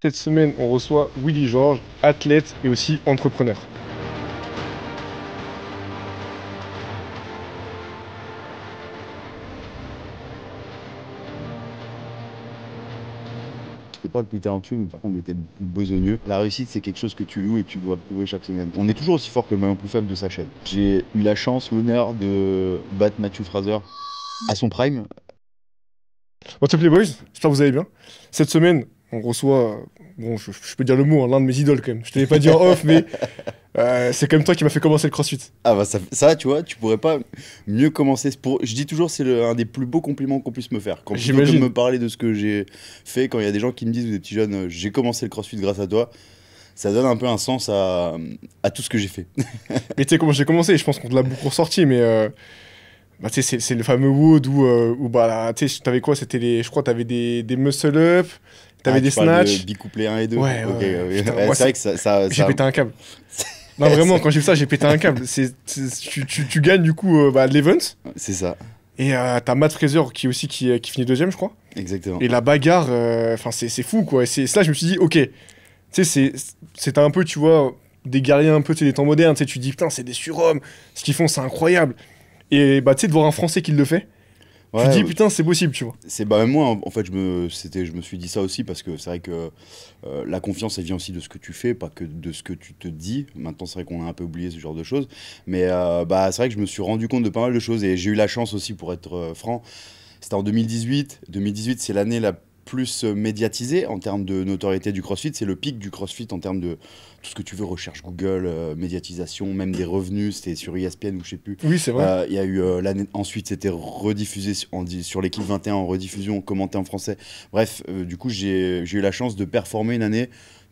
Cette semaine, on reçoit Willy Georges, athlète et aussi entrepreneur. Je sais pas que t'es en dessus, mais par contre, on était besogneux. La réussite, c'est quelque chose que tu loues et que tu dois prouver chaque semaine. On est toujours aussi fort que le maillon plus faible de sa chaîne. J'ai eu la chance, l'honneur de battre Matthew Fraser à son prime. What's up les boys? J'espère que vous allez bien. Cette semaine, on reçoit, bon, je peux dire le mot, hein, l'un de mes idoles quand même. Je te l'ai pas dit en off, mais c'est quand même toi qui m'as fait commencer le CrossFit. Ah bah ça, tu vois, tu pourrais pas mieux commencer. Je dis toujours, c'est un des plus beaux compliments qu'on puisse me faire. Quand plutôt que de J'imagine. me parler de ce que j'ai fait, quand il y a des gens qui me disent, des petits jeunes, j'ai commencé le CrossFit grâce à toi, ça donne un peu un sens à tout ce que j'ai fait. Mais tu sais comment j'ai commencé? Je pense qu'on te l'a beaucoup ressorti, mais bah, tu sais, c'est le fameux Wood où bah, là, tu sais, t'avais quoi? C'était je crois, t'avais des muscle up, t'avais Ah, des tu parles de snatch. bicouplé 1 et 2. Ouais, ouais, Ok, ouais. ouais. Putain, Ouais, moi, c'est vrai que j'ai pété un câble. Non, vraiment, c'est quand j'ai vu ça, j'ai pété un câble. Tu gagnes du coup bah, l'event. c'est ça, Et t'as Matt Fraser qui aussi qui finit deuxième, je crois. exactement. Et la bagarre, enfin c'est fou quoi. Et c'est là je me suis dit, ok, tu sais, c'était un peu, tu vois, des guerriers un peu, tu sais, des temps modernes. Tu sais, tu te dis, putain, c'est des surhommes. Ce qu'ils font, c'est incroyable. Et bah, tu sais, de voir un Français qui le fait, tu te Ouais, dis, putain, c'est possible, tu vois. c'est bah même moi en fait je me suis dit ça aussi parce que c'est vrai que la confiance elle vient aussi de ce que tu fais, pas que de ce que tu te dis. Maintenant c'est vrai qu'on a un peu oublié ce genre de choses, mais bah c'est vrai que je me suis rendu compte de pas mal de choses et j'ai eu la chance aussi pour être franc. C'était en 2018. 2018 c'est l'année la plus médiatisée en termes de notoriété du CrossFit. C'est le pic du CrossFit en termes de tout ce que tu veux, recherche Google, médiatisation, même des revenus. C'était sur ESPN ou je sais plus. Oui, c'est vrai. Il y a eu l'année ensuite, c'était rediffusé sur l'équipe 21 en rediffusion, commenté en français. Bref, du coup, j'ai eu la chance de performer une année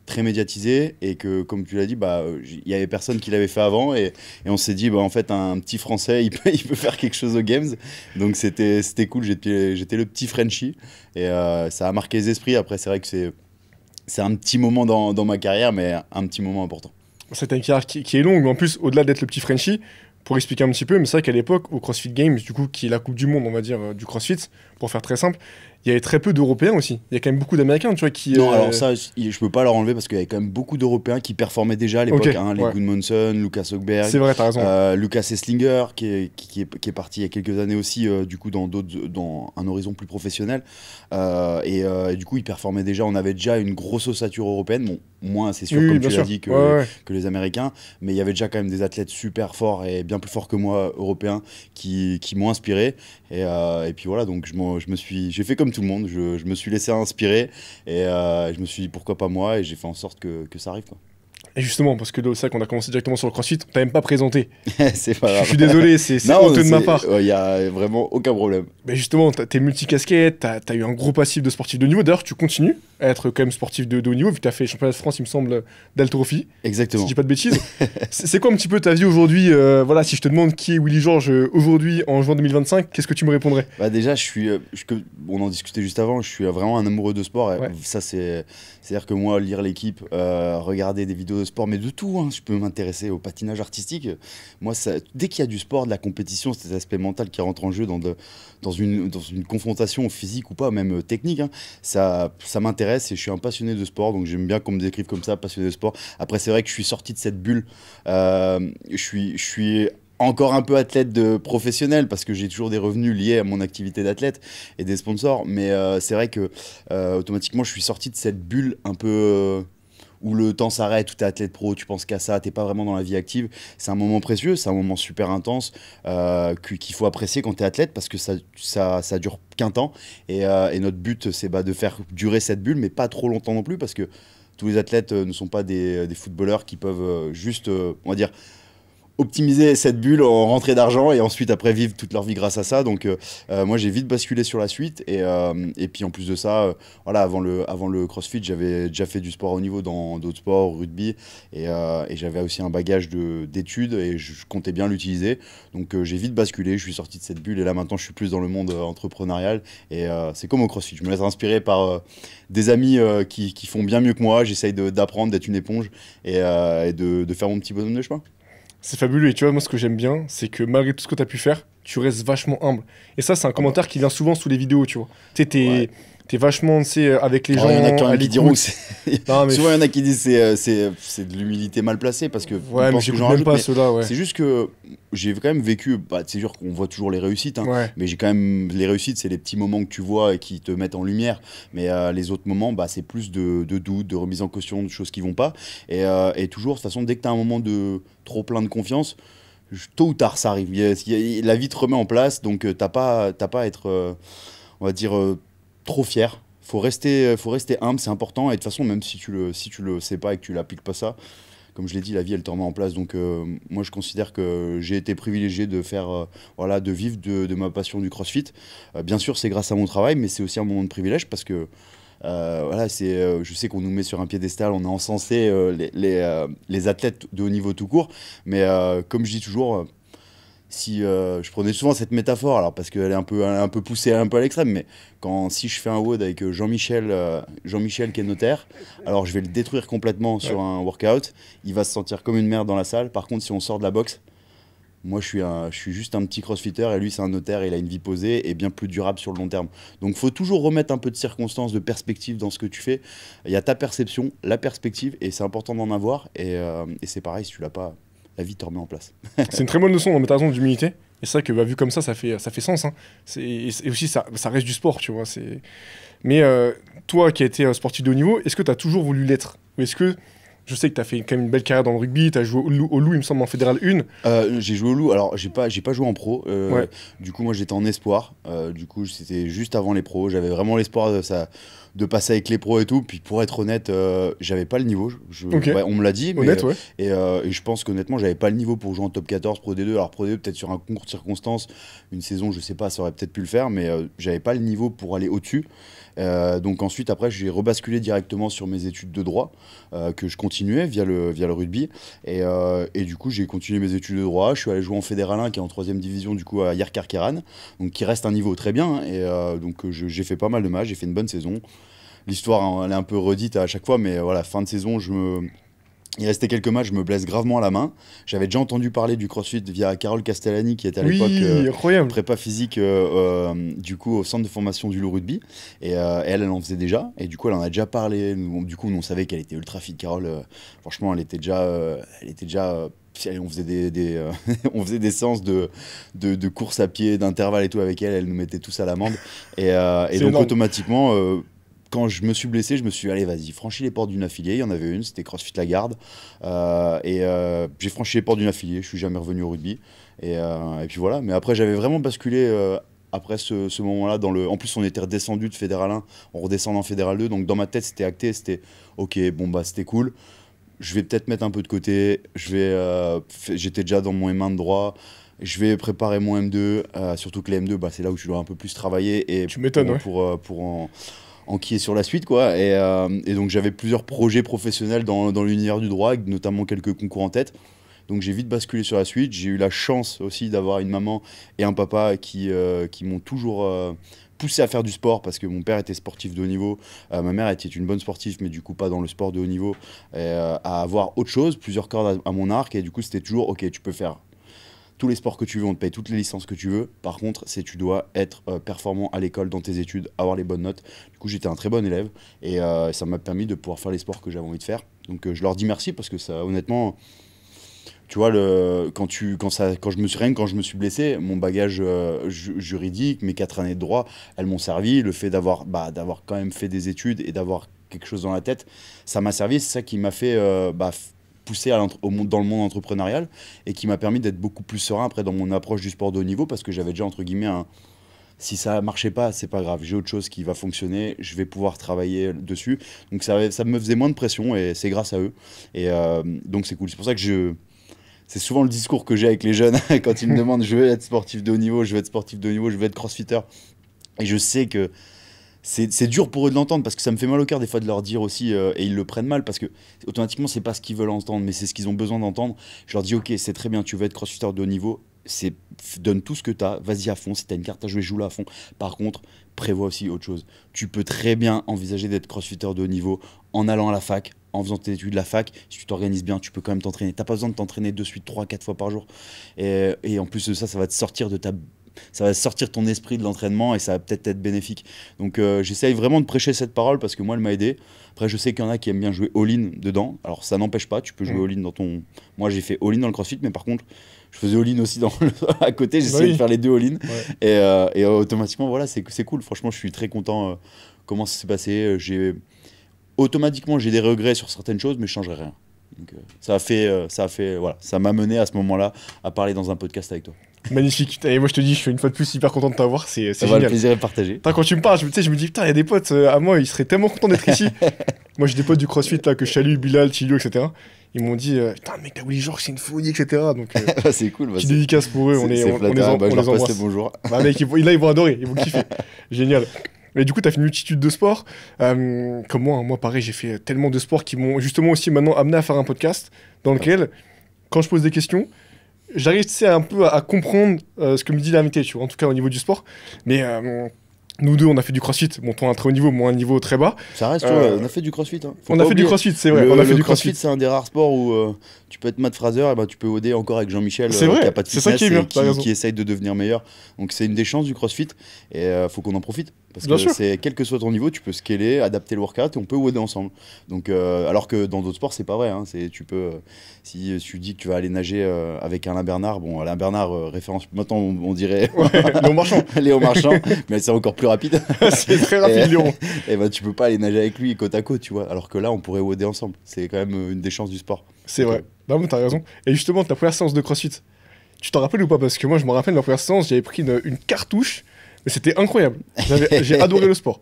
très médiatisée et que, comme tu l'as dit, bah, il y avait personne qui l'avait fait avant et on s'est dit, bah, en fait, un petit Français, il peut faire quelque chose aux Games. Donc c'était cool, j'étais le petit Frenchie et ça a marqué les esprits. Après, c'est vrai que c'est un petit moment dans ma carrière, mais un petit moment important. C'était une carrière qui est longue, mais en plus, au-delà d'être le petit Frenchie, pour expliquer un petit peu, mais c'est vrai qu'à l'époque, au CrossFit Games, du coup, qui est la Coupe du Monde, on va dire, du CrossFit, pour faire très simple, il y avait très peu d'Européens aussi. Il y a quand même beaucoup d'Américains, tu vois, qui. Non, alors ça, je peux pas leur enlever parce qu'il y avait quand même beaucoup d'Européens qui performaient déjà à Ok, l'époque, hein, les ouais. Gudmundsson, Lucas C'est Högberg, vrai, t'as raison. Lucas Esslinger qui est parti il y a quelques années aussi, du coup dans un horizon plus professionnel. Et du coup, ils performaient déjà. On avait déjà une grosse ossature européenne. Bon, moins, c'est Oui, sûr, oui, comme bien tu l'as sûr. dit, Ouais, ouais, ouais. que les Américains. Mais il y avait déjà quand même des athlètes super forts et bien plus forts que moi, européens, qui m'ont inspiré. Et puis voilà, donc j'ai fait comme tout le monde. Je me suis laissé inspirer et je me suis dit pourquoi pas moi et j'ai fait en sorte que ça arrive quoi. Et justement, parce que c'est vrai qu'on a commencé directement sur le CrossFit, on t'a même pas présenté. C'est pas Je suis grave. désolé, c'est Non, honteux de ma part. il y a vraiment aucun problème. Mais justement, t'es multicasquette, t'as eu un gros passif de sportif de haut niveau. D'ailleurs, tu continues à être quand même sportif de haut niveau, vu que t'as fait championnat de France, il me semble, d'haltérophilie, si je Exactement. dis pas de bêtises. C'est quoi un petit peu ta vie aujourd'hui? Voilà, si je te demande qui est Willy Georges aujourd'hui, en juin 2025, qu'est-ce que tu me répondrais? Bah déjà, on en discutait juste avant, je suis vraiment un amoureux de sport. Et Ouais. ça, c'est-à-dire que moi, lire l'équipe, regarder des vidéos de sport, mais de tout, hein, je peux m'intéresser au patinage artistique. Moi, dès qu'il y a du sport, de la compétition, cet aspect mental qui rentre en jeu dans une confrontation physique ou pas, même technique, hein, ça m'intéresse et je suis un passionné de sport, donc j'aime bien qu'on me décrive comme ça, passionné de sport. Après, c'est vrai que je suis sorti de cette bulle. Je suis encore un peu athlète de professionnel parce que j'ai toujours des revenus liés à mon activité d'athlète et des sponsors. Mais c'est vrai que automatiquement, je suis sorti de cette bulle un peu où le temps s'arrête, où t'es athlète pro, tu penses qu'à ça, t'es pas vraiment dans la vie active. C'est un moment précieux, c'est un moment super intense qu'il faut apprécier quand t'es athlète parce que ça dure qu'un temps. Et notre but, c'est bah, de faire durer cette bulle, mais pas trop longtemps non plus parce que tous les athlètes ne sont pas des footballeurs qui peuvent juste, on va dire, optimiser cette bulle en rentrée d'argent et ensuite après vivre toute leur vie grâce à ça. Donc moi j'ai vite basculé sur la suite et puis en plus de ça, voilà, avant le CrossFit, j'avais déjà fait du sport à haut niveau dans d'autres sports, au rugby et j'avais aussi un bagage d'études et je comptais bien l'utiliser. Donc j'ai vite basculé, je suis sorti de cette bulle et là maintenant je suis plus dans le monde entrepreneurial et c'est comme au CrossFit. Je me laisse inspirer par des amis qui font bien mieux que moi. J'essaye d'apprendre, d'être une éponge et de faire mon petit bonhomme de chemin. C'est fabuleux. Et tu vois, moi, ce que j'aime bien, c'est que malgré tout ce que t'as pu faire, tu restes vachement humble. Et ça, c'est un Ah bah, commentaire qui vient souvent sous les vidéos, tu vois. Tu sais, ouais. t'es vachement, tu sais, avec les gens, Il y en a quand à même qui diront l'écoute. que Non, mais souvent, il y en a qui disent c'est de l'humilité mal placée parce que ils ouais, mais pensent que j'écoute j'en même rajoute. pas Mais ceux-là, ouais. c'est juste que j'ai quand même vécu. Bah, c'est sûr qu'on voit toujours les réussites, hein, Ouais. mais j'ai quand même. Les réussites, c'est les petits moments que tu vois et qui te mettent en lumière. Mais les autres moments, bah, c'est plus de doute, de remise en question, de choses qui vont pas. Et toujours, de toute façon, dès que tu as un moment de trop plein de confiance, tôt ou tard, ça arrive. La vie te remet en place, donc t'as pas à être, on va dire, trop fier. Faut rester humble, c'est important. Et de toute façon, même si tu le sais pas et que tu l'appliques pas ça, comme je l'ai dit, la vie, elle te remet en place. Donc, moi, je considère que j'ai été privilégié de faire, voilà, de vivre de ma passion du CrossFit. Bien sûr, c'est grâce à mon travail, mais c'est aussi un moment de privilège parce que voilà, je sais qu'on nous met sur un piédestal, on a encensé les athlètes de haut niveau tout court, mais comme je dis toujours, si je prenais souvent cette métaphore, alors parce qu'elle est elle est un peu poussée un peu à l'extrême, mais si je fais un WOD avec Jean-Michel qui est notaire, alors je vais le détruire complètement Ouais. sur un workout, il va se sentir comme une merde dans la salle. Par contre, si on sort de la boxe, moi, je suis juste un petit crossfitter et lui, c'est un notaire, il a une vie posée et bien plus durable sur le long terme. Donc, il faut toujours remettre un peu de circonstances, de perspective dans ce que tu fais. Il y a ta perception, la perspective, et c'est important d'en avoir. Et c'est pareil, si tu l'as pas, la vie te remet en place. C'est une très bonne leçon, mais t'as raison, d'humilité. Et c'est vrai que bah, vu comme ça fait sens. Hein. Et aussi, ça reste du sport, tu vois. Mais toi qui as été sportif de haut niveau, est-ce que tu as toujours voulu l'être? Ou est-ce que, je sais que tu as fait quand même une belle carrière dans le rugby, tu as joué au Loup, il me semble, en Fédéral 1. J'ai joué au Loup, alors j'ai pas joué en pro. Ouais, Du coup, moi j'étais en espoir. Du coup, c'était juste avant les pros. J'avais vraiment l'espoir de passer avec les pros et tout. Puis pour être honnête, j'avais pas le niveau. ok, Ouais, on me l'a dit, mais honnête, ouais. et je pense qu'honnêtement, j'avais pas le niveau pour jouer en top 14 Pro D2. Alors Pro D2, peut-être sur un concours de circonstances, une saison, je sais pas, ça aurait peut-être pu le faire, mais j'avais pas le niveau pour aller au-dessus. Donc ensuite, après, j'ai rebasculé directement sur mes études de droit, que je continuais via le rugby. Et du coup, j'ai continué mes études de droit. Je suis allé jouer en Fédéral 1, qui est en 3e division, du coup, à Yerkarkeran, donc qui reste un niveau très bien, hein. Donc j'ai fait pas mal de matchs, j'ai fait une bonne saison. L'histoire, hein, elle est un peu redite à chaque fois, mais voilà, fin de saison, il restait quelques matchs, je me blesse gravement à la main. J'avais déjà entendu parler du CrossFit via Carole Castellani, qui était à l'époque Oui, incroyable. prépa physique du coup au centre de formation du Loup Rugby. Et elle en faisait déjà. Et du coup, elle en a déjà parlé. Du coup, nous, on savait qu'elle était ultra fit, Carole. Franchement, elle était déjà on faisait on faisait des séances de course à pied, d'intervalle et tout avec elle. Elle nous mettait tous à l'amende. Et C'est donc, énorme. automatiquement, quand je me suis blessé, je me suis dit, allez, vas-y, franchis les portes d'une affiliée. Il y en avait une, c'était CrossFit Lagarde. J'ai franchi les portes d'une affiliée, je suis jamais revenu au rugby. Et puis voilà. Mais après, j'avais vraiment basculé après ce moment-là. En plus, on était redescendu de Fédéral 1, on redescend en Fédéral 2. Donc dans ma tête, c'était acté, c'était ok, bon, bah c'était cool. Je vais peut-être mettre un peu de côté. J'étais déjà dans mon M1 de droit. Je vais préparer mon M2, surtout que les M2, bah, c'est là où tu dois un peu plus travailler et Tu m'étonnes, ouais. pour enquiller sur la suite, quoi. Et donc j'avais plusieurs projets professionnels dans l'univers du droit, avec notamment quelques concours en tête. Donc j'ai vite basculé sur la suite. J'ai eu la chance aussi d'avoir une maman et un papa qui m'ont toujours poussé à faire du sport parce que mon père était sportif de haut niveau, ma mère était une bonne sportive mais du coup pas dans le sport de haut niveau, à avoir autre chose, plusieurs cordes à mon arc et du coup c'était toujours ok, tu peux faire tous les sports que tu veux, on te paye toutes les licences que tu veux. Par contre, tu dois être performant à l'école dans tes études, avoir les bonnes notes. Du coup, j'étais un très bon élève et ça m'a permis de pouvoir faire les sports que j'avais envie de faire. Donc, je leur dis merci parce que ça, honnêtement, tu vois, quand je me suis quand je me suis blessé, mon bagage juridique, mes 4 années de droit, elles m'ont servi. Le fait d'avoir quand même fait des études et d'avoir quelque chose dans la tête, ça m'a servi. C'est ça qui m'a fait pousser dans le monde entrepreneurial et qui m'a permis d'être beaucoup plus serein après dans mon approche du sport de haut niveau parce que j'avais déjà entre guillemets si ça marchait pas, c'est pas grave, j'ai autre chose qui va fonctionner, je vais pouvoir travailler dessus. Donc ça me faisait moins de pression et c'est grâce à eux. Et donc c'est cool. C'est pour ça que c'est souvent le discours que j'ai avec les jeunes quand ils me demandent je veux être sportif de haut niveau, je veux être sportif de haut niveau, je veux être crossfitter. Et je sais que c'est dur pour eux de l'entendre parce que ça me fait mal au cœur des fois de leur dire aussi et ils le prennent mal parce que automatiquement c'est pas ce qu'ils veulent entendre mais c'est ce qu'ils ont besoin d'entendre. Je leur dis ok, c'est très bien, tu veux être crossfitter de haut niveau, donne tout ce que tu as, vas-y à fond, si tu as une carte à jouer, joue-la à fond. Par contre, prévois aussi autre chose. Tu peux très bien envisager d'être crossfitter de haut niveau en allant à la fac, en faisant tes études de la fac. Si tu t'organises bien, tu peux quand même t'entraîner. T'as pas besoin de t'entraîner de suite 3-4 fois par jour. Et en plus de ça, ça va te sortir de ça va sortir ton esprit de l'entraînement et ça va peut-être être bénéfique. Donc j'essaye vraiment de prêcher cette parole parce que moi elle m'a aidé. Après je sais qu'il y en a qui aiment bien jouer all-in dedans. Alors ça n'empêche pas, tu peux jouer all-in dans ton... Moi j'ai fait all-in dans le CrossFit, mais par contre je faisais all-in aussi à côté, j'essayais de faire les deux all-in. Et automatiquement voilà, c'est cool. Franchement je suis très content comment ça s'est passé. Automatiquement j'ai des regrets sur certaines choses, mais je changerai rien. Donc, voilà, ça m'a mené à ce moment-là à parler dans un podcast avec toi. Magnifique. Et moi, je te dis, je suis une fois de plus hyper content de t'avoir. C'est génial. Le plaisir est partagé. Putain, quand tu me parles, je me dis, putain, il y a des potes à moi, ils seraient tellement contents d'être ici. Moi, j'ai des potes du CrossFit là, que je salue, Bilal, Chilio, etc. Ils m'ont dit, putain, mec, t'as Willy Georges, c'est une folie, etc. Donc, c'est cool. Petite dédicace pour eux, on les embrasse. Bonjour. Bah, mec, là, ils vont adorer, ils vont kiffer. Génial. Mais du coup, tu as fait une multitude de sports. Comme moi, hein, pareil, j'ai fait tellement de sports qui m'ont justement aussi maintenant amené à faire un podcast dans lequel, quand je pose des questions, j'arrive un peu à comprendre ce que me dit l'invité, tu vois, en tout cas au niveau du sport. Mais nous deux, on a fait du crossfit. Bon, toi, un très haut niveau, moi, un niveau très bas. Ça reste, tu vois, on a fait du crossfit. Hein. On a fait du crossfit, c'est vrai. Le crossfit, c'est un des rares sports où tu peux être Matt Fraser, et ben, tu peux OD encore avec Jean-Michel, qui a pas de fitness, ça qui est bien, qui essaye de devenir meilleur. Donc, c'est une des chances du crossfit et faut qu'on en profite. Parce bien que sûr. quel que soit ton niveau, tu peux scaler, adapter le workout et on peut OD ensemble. Donc, alors que dans d'autres sports, c'est pas vrai. Hein. Tu peux, si tu dis que tu vas aller nager avec Alain Bernard, bon, Alain Bernard, référence, maintenant on dirait Léon Marchand. Léon Marchand, mais c'est encore plus rapide. C'est très rapide, Léon. Et ben, tu peux pas aller nager avec lui côte à côte, tu vois. Alors que là, on pourrait OD ensemble. C'est quand même une des chances du sport. C'est vrai. Non, mais t'as raison. Et justement, ta première séance de crossfit, tu t'en rappelles ou pas? Parce que moi, je me rappelle, ma première séance, j'avais pris une cartouche. Mais c'était incroyable. J'ai adoré le sport.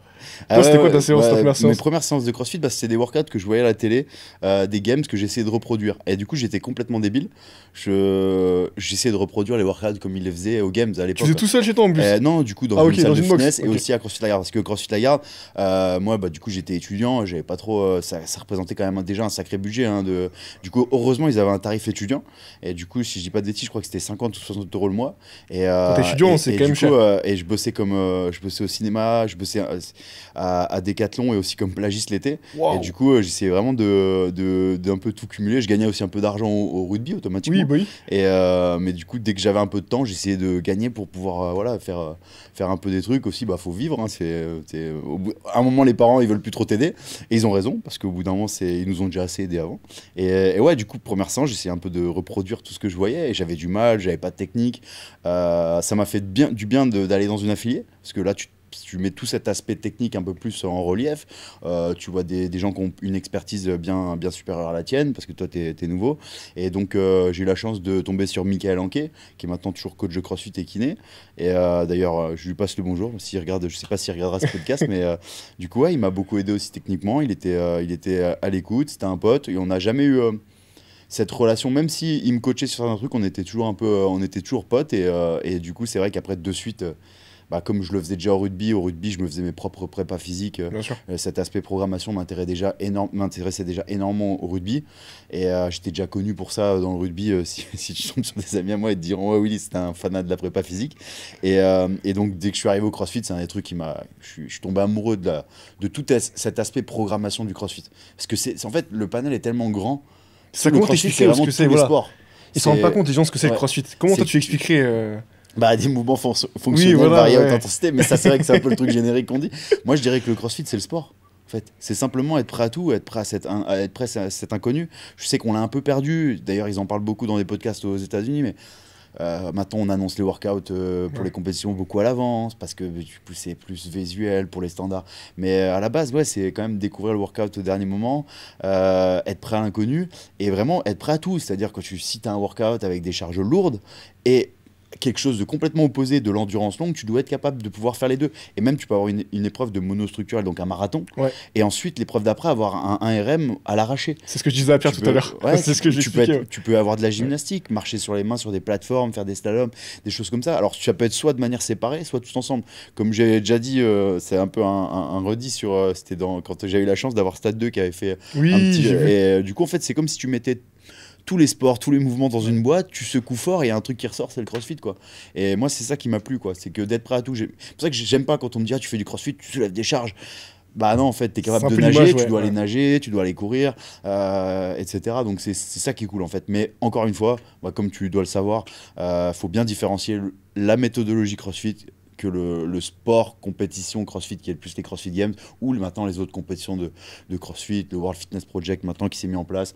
Toi, c'était quoi ta première séance? Mes premières séances de CrossFit, c'était des workouts que je voyais à la télé, des games que j'essayais de reproduire. Et du coup, j'étais complètement débile. J'essayais de reproduire les workouts comme ils les faisaient aux games à l'époque. Tu faisais tout seul chez toi en bus? Non, du coup, dans une salle de fitness et aussi à CrossFit Lagarde. Parce que CrossFit Lagarde, moi, du coup, j'étais étudiant, j'avais pas trop. Ça représentait quand même déjà un sacré budget. Hein, du coup, heureusement, ils avaient un tarif étudiant. Et du coup, si je dis pas de bêtises, je crois que c'était 50 ou 60 € le mois. Quand t'es étudiant, c'est quand même cher. Et je bossais je bossais au cinéma, je bossais à Decathlon et aussi comme plagiste l'été. Wow. Et du coup, j'essayais vraiment d'un peu tout cumuler. Je gagnais aussi un peu d'argent au rugby automatiquement. Oui. Mais du coup, dès que j'avais un peu de temps, j'essayais de gagner pour pouvoir faire un peu des trucs aussi. Faut vivre. Hein, à un moment, les parents, ils veulent plus trop t'aider. Et ils ont raison, parce qu'au bout d'un moment, ils nous ont déjà assez aidés avant. Et ouais, du coup, première séance, j'essayais un peu de reproduire tout ce que je voyais. Et j'avais du mal, j'avais pas de technique. Ça m'a fait du bien d'aller dans une affiliée. Parce que là, tu mets tout cet aspect technique un peu plus en relief. Tu vois des gens qui ont une expertise bien supérieure à la tienne, parce que toi, tu es nouveau. Et donc, j'ai eu la chance de tomber sur Michael Anquet, qui est maintenant toujours coach de CrossFit et kiné. Et d'ailleurs, je lui passe le bonjour. S'il regarde, je sais pas s'il regardera ce podcast, mais du coup, ouais, il m'a beaucoup aidé aussi techniquement. Il était à l'écoute, c'était un pote. Et on n'a jamais eu... cette relation, même si il me coachait sur certains trucs, on était toujours potes. Et du coup, c'est vrai qu'après, de suite... comme je le faisais déjà au rugby, je me faisais mes propres prépas physiques. Cet aspect programmation m'intéressait déjà énormément au rugby. Et j'étais déjà connu pour ça dans le rugby. Si tu tombes sur des amis à moi, ils te diront « Ouais, Willy, c'était un fanat de la prépa physique. » Et donc, dès que je suis arrivé au CrossFit, c'est un des trucs qui m'a... Je suis tombé amoureux de tout cet aspect programmation du CrossFit. Parce que en fait, le panel est tellement grand. Ça, comment t'expliquer ce que c'est, voilà. Ils se rendent pas compte, les gens, ce que c'est le CrossFit. Comment toi, tu expliquerais des mouvements fonctionnels variés à haute intensité, mais ça, c'est vrai que c'est un peu le truc générique qu'on dit. Moi, je dirais que le CrossFit, c'est le sport. En fait, c'est simplement être prêt à tout, être prêt à cet inconnu. Je sais qu'on l'a un peu perdu. D'ailleurs, ils en parlent beaucoup dans des podcasts aux États-Unis, mais maintenant, on annonce les workouts pour les compétitions beaucoup à l'avance, parce que c'est plus visuel pour les standards. Mais à la base, ouais, c'est quand même découvrir le workout au dernier moment, être prêt à l'inconnu, et vraiment être prêt à tout. C'est-à-dire que si tu as un workout avec des charges lourdes, et quelque chose de complètement opposé de l'endurance longue, tu dois être capable de pouvoir faire les deux. Et même, tu peux avoir une épreuve de monostructurelle, donc un marathon, et ensuite, l'épreuve d'après, avoir un RM à l'arraché. C'est ce que je disais à Pierre tout à l'heure. Ouais, c'est ce que j'expliquais. Tu peux avoir de la gymnastique, marcher sur les mains, sur des plateformes, faire des slaloms, des choses comme ça. Alors, ça peut être soit de manière séparée, soit tout ensemble. Comme j'ai déjà dit, c'est un peu un redit sur... C'était quand j'ai eu la chance d'avoir Stade 2 qui avait fait un petit... Et du coup, en fait, c'est comme si tu mettais tous les sports, tous les mouvements dans une boîte, tu secoues fort et il y a un truc qui ressort, c'est le CrossFit, quoi. Et moi, c'est ça qui m'a plu, quoi. C'est que d'être prêt à tout. C'est pour ça que j'aime pas quand on me dit tu fais du CrossFit, tu soulèves des charges. Bah non, en fait, t'es capable C'est un de peu nager, l'image, tu ouais, dois aller ouais. nager, tu dois aller courir, etc. Donc c'est ça qui est cool en fait. Mais encore une fois, bah, comme tu dois le savoir, faut bien différencier la méthodologie CrossFit que le sport compétition CrossFit qui est le plus les CrossFit Games ou maintenant les autres compétitions de CrossFit, le World Fitness Project maintenant qui s'est mis en place.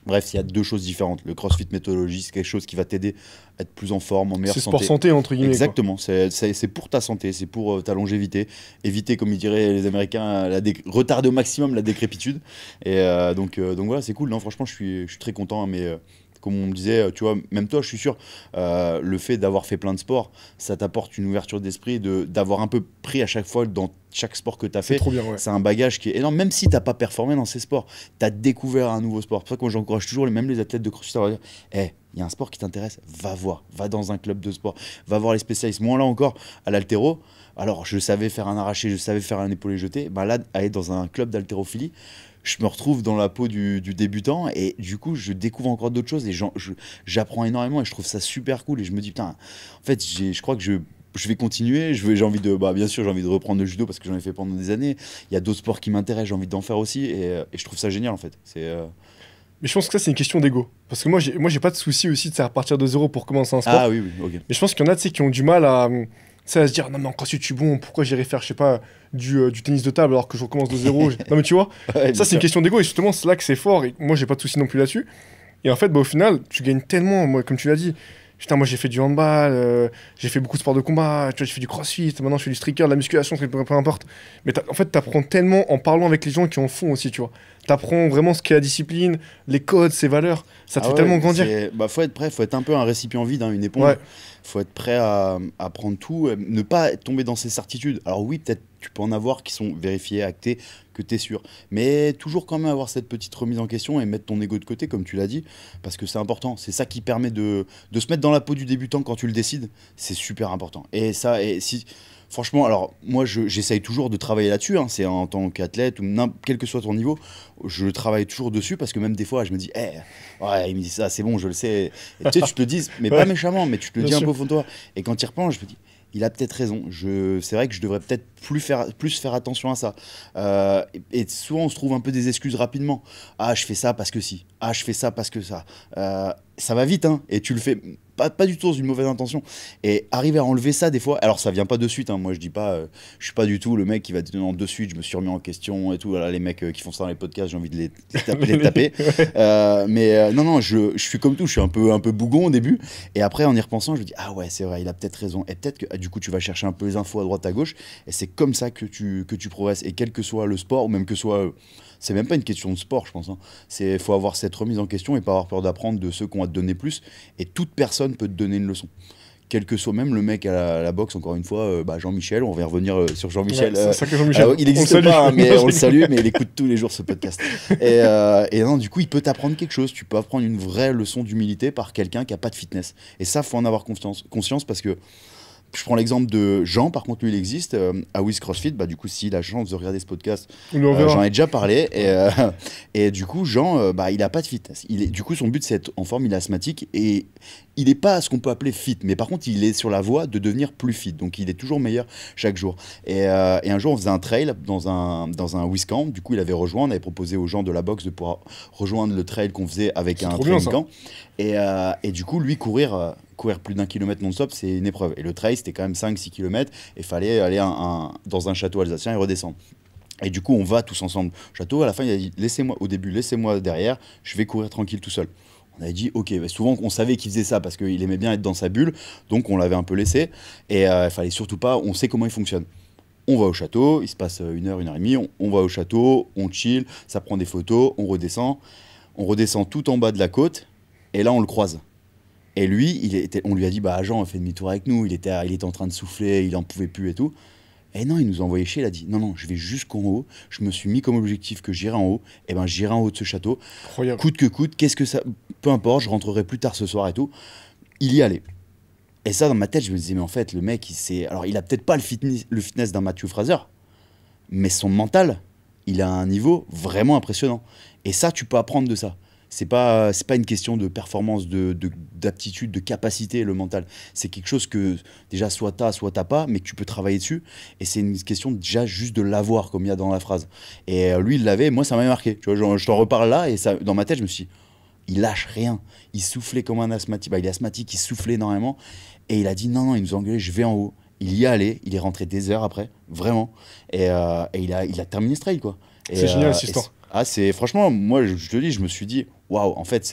Bref, il y a deux choses différentes. Le CrossFit méthodologie, c'est quelque chose qui va t'aider à être plus en forme, en meilleure C'est sport santé. santé, entre guillemets, quoi. Exactement, c'est pour ta santé, c'est pour ta longévité. Éviter, comme ils diraient les Américains, retarder au maximum la décrépitude. Et donc voilà, c'est cool. Non, franchement, je suis très content. Hein, mais comme on me disait, tu vois, même toi, je suis sûr, le fait d'avoir fait plein de sports, ça t'apporte une ouverture d'esprit, d'avoir un peu pris à chaque fois dans chaque sport que tu as C'est fait. trop bien, ouais. C'est un bagage qui est énorme, même si tu n'as pas performé dans ces sports, tu as découvert un nouveau sport. C'est pour ça que moi j'encourage toujours même les athlètes de CrossFit à leur dire hey, il y a un sport qui t'intéresse, va voir, va dans un club de sport, va voir les spécialistes. Moi là encore, à l'haltéro, alors je savais faire un arraché, je savais faire un épaulé jeté, bah là, aller dans un club d'haltérophilie, je me retrouve dans la peau du débutant et du coup je découvre encore d'autres choses et j'apprends énormément et je trouve ça super cool et je me dis putain en fait je crois que je vais continuer, j'ai envie de bien sûr j'ai envie de reprendre le judo parce que j'en ai fait pendant des années, il y a d'autres sports qui m'intéressent, j'ai envie d'en faire aussi et je trouve ça génial en fait. Mais je pense que ça, c'est une question d'ego. Parce que moi, j'ai pas de souci aussi de ça repartir de zéro pour commencer un sport. Ah oui ok. Mais je pense qu'il y en a, tu sais, qui ont du mal tu sais, à se dire, non, mais en CrossFit, je suis bon, pourquoi j'irais faire, je sais pas, du tennis de table alors que je recommence de zéro. Non, mais tu vois, Ouais, bien ça, c'est sûr. une question d'ego, et justement, c'est là que c'est fort, et moi, j'ai pas de souci non plus là-dessus. Et en fait, bah, au final, tu gagnes tellement, moi, comme tu l'as dit. Putain, moi, j'ai fait du handball, j'ai fait beaucoup de sports de combat, tu vois, j'ai fait du CrossFit, maintenant, je fais du streaker, de la musculation, peu importe. Mais en fait, t'apprends tellement en parlant avec les gens qui en font aussi, tu vois. T'apprends vraiment ce qu'est la discipline, les codes, ses valeurs. Ça te fait tellement grandir. Faut être prêt, faut être un peu un récipient vide, hein, une éponge. Ouais. Faut être prêt à prendre tout, ne pas tomber dans ces certitudes. Alors oui, peut-être tu peux en avoir qui sont vérifiés, actés, que tu es sûr. Mais toujours quand même avoir cette petite remise en question et mettre ton ego de côté, comme tu l'as dit, parce que c'est important. C'est ça qui permet de se mettre dans la peau du débutant quand tu le décides. C'est super important. Et ça, et si... Franchement, alors moi j'essaye toujours de travailler là-dessus, hein, c'est en tant qu'athlète ou quel que soit ton niveau, je travaille toujours dessus parce que même des fois je me dis, ouais, il me dit ça, c'est bon, je le sais. Et tu sais, tu te le dis, mais pas Ouais, méchamment, mais tu te le bien dis un sûr. peu au fond de toi. Et quand tu y repenses, je me dis, il a peut-être raison. C'est vrai que je devrais peut-être plus faire attention à ça. Et souvent on se trouve un peu des excuses rapidement. Ah, je fais ça parce que si. Ah, je fais ça parce que ça. Ça va vite, hein, et tu le fais pas du tout dans une mauvaise intention. Et arriver à enlever ça des fois, alors ça vient pas de suite, hein, moi je dis pas, je suis pas du tout le mec qui va te dire non, de suite, je me suis remis en question et tout. Voilà, les mecs qui font ça dans les podcasts, j'ai envie de les taper. Non, je suis comme tout, je suis un peu bougon au début. Et après, en y repensant, je me dis, ah ouais, c'est vrai, il a peut-être raison. Et peut-être que du coup, tu vas chercher un peu les infos à droite, à gauche. Et c'est comme ça que tu progresses. Et quel que soit le sport, ou même que soit. C'est même pas une question de sport, je pense. Hein. Faut avoir cette remise en question et pas avoir peur d'apprendre de ceux qui ont à te donner plus. Et toute personne peut te donner une leçon. Quel que soit même le mec à la boxe, encore une fois, Jean-Michel, on va revenir sur Jean-Michel. Ouais, c'est sacré Jean-Michel. Il On le n'existe salue. pas, hein, mais on le salue, mais il écoute tous les jours ce podcast. Et non, du coup, il peut t'apprendre quelque chose. Tu peux apprendre une vraie leçon d'humilité par quelqu'un qui n'a pas de fitness. Et ça, faut en avoir conscience parce que je prends l'exemple de Jean, par contre, lui, il existe, à Wiz CrossFit. Du coup, s'il a la chance de regarder ce podcast, On le verra. j'en ai déjà parlé. Et du coup, Jean, il n'a pas de fitness. Du coup, son but, c'est d'être en forme, il est asthmatique. Et il n'est pas à ce qu'on peut appeler fit. Mais par contre, il est sur la voie de devenir plus fit. Donc, il est toujours meilleur chaque jour. Et un jour, on faisait un trail dans un Wiz Camp. Du coup, il avait rejoint. On avait proposé aux gens de la boxe de pouvoir rejoindre le trail qu'on faisait avec C'est un trop bien, training ça. camp. Et du coup, lui, courir plus d'1 kilomètre non-stop, c'est une épreuve. Et le trail, c'était quand même 5-6 kilomètres. Et il fallait aller dans un château alsacien et redescendre. Et du coup, on va tous ensemble au château. À la fin, il a dit, laissez-moi derrière, je vais courir tranquille tout seul. On avait dit, ok, souvent on savait qu'il faisait ça parce qu'il aimait bien être dans sa bulle, donc on l'avait un peu laissé. Et il fallait surtout pas, on sait comment il fonctionne. On va au château, il se passe 1 heure et demie, on va au château, on chill, ça prend des photos, on redescend tout en bas de la côte, et là on le croise. Et lui, on lui a dit, Jean, fait demi-tour avec nous, il était en train de souffler, il en pouvait plus et tout. Et non, il nous a envoyé chier, il a dit, non, je vais jusqu'en haut, je me suis mis comme objectif que j'irai en haut, et j'irai en haut de ce château, Incroyable. coûte que coûte, qu'est-ce que ça, peu importe, je rentrerai plus tard ce soir et tout. Il y allait. Et ça, dans ma tête, je me disais, mais en fait, le mec, alors il a peut-être pas le fitness d'un Matthew Fraser, mais son mental, il a un niveau vraiment impressionnant. Et ça, tu peux apprendre de ça. c'est pas une question de performance, d'aptitude, de capacité, le mental. C'est quelque chose que déjà soit t'as pas, mais que tu peux travailler dessus. Et c'est une question déjà juste de l'avoir, comme il y a dans la phrase. Et lui, il l'avait, moi, ça m'a marqué. Tu vois, je t'en reparle là, et ça, dans ma tête, je me suis dit, il lâche rien. Il soufflait comme un asthmatique. Bah, il est asthmatique, il soufflait énormément. Et il a dit, non, il nous a engueulé, je vais en haut. Il y est allé, il est rentré des heures après, vraiment. Et il a terminé ce trail, quoi. C'est génial, cette histoire. Franchement, moi, je te dis, je me suis dit, waouh, en fait,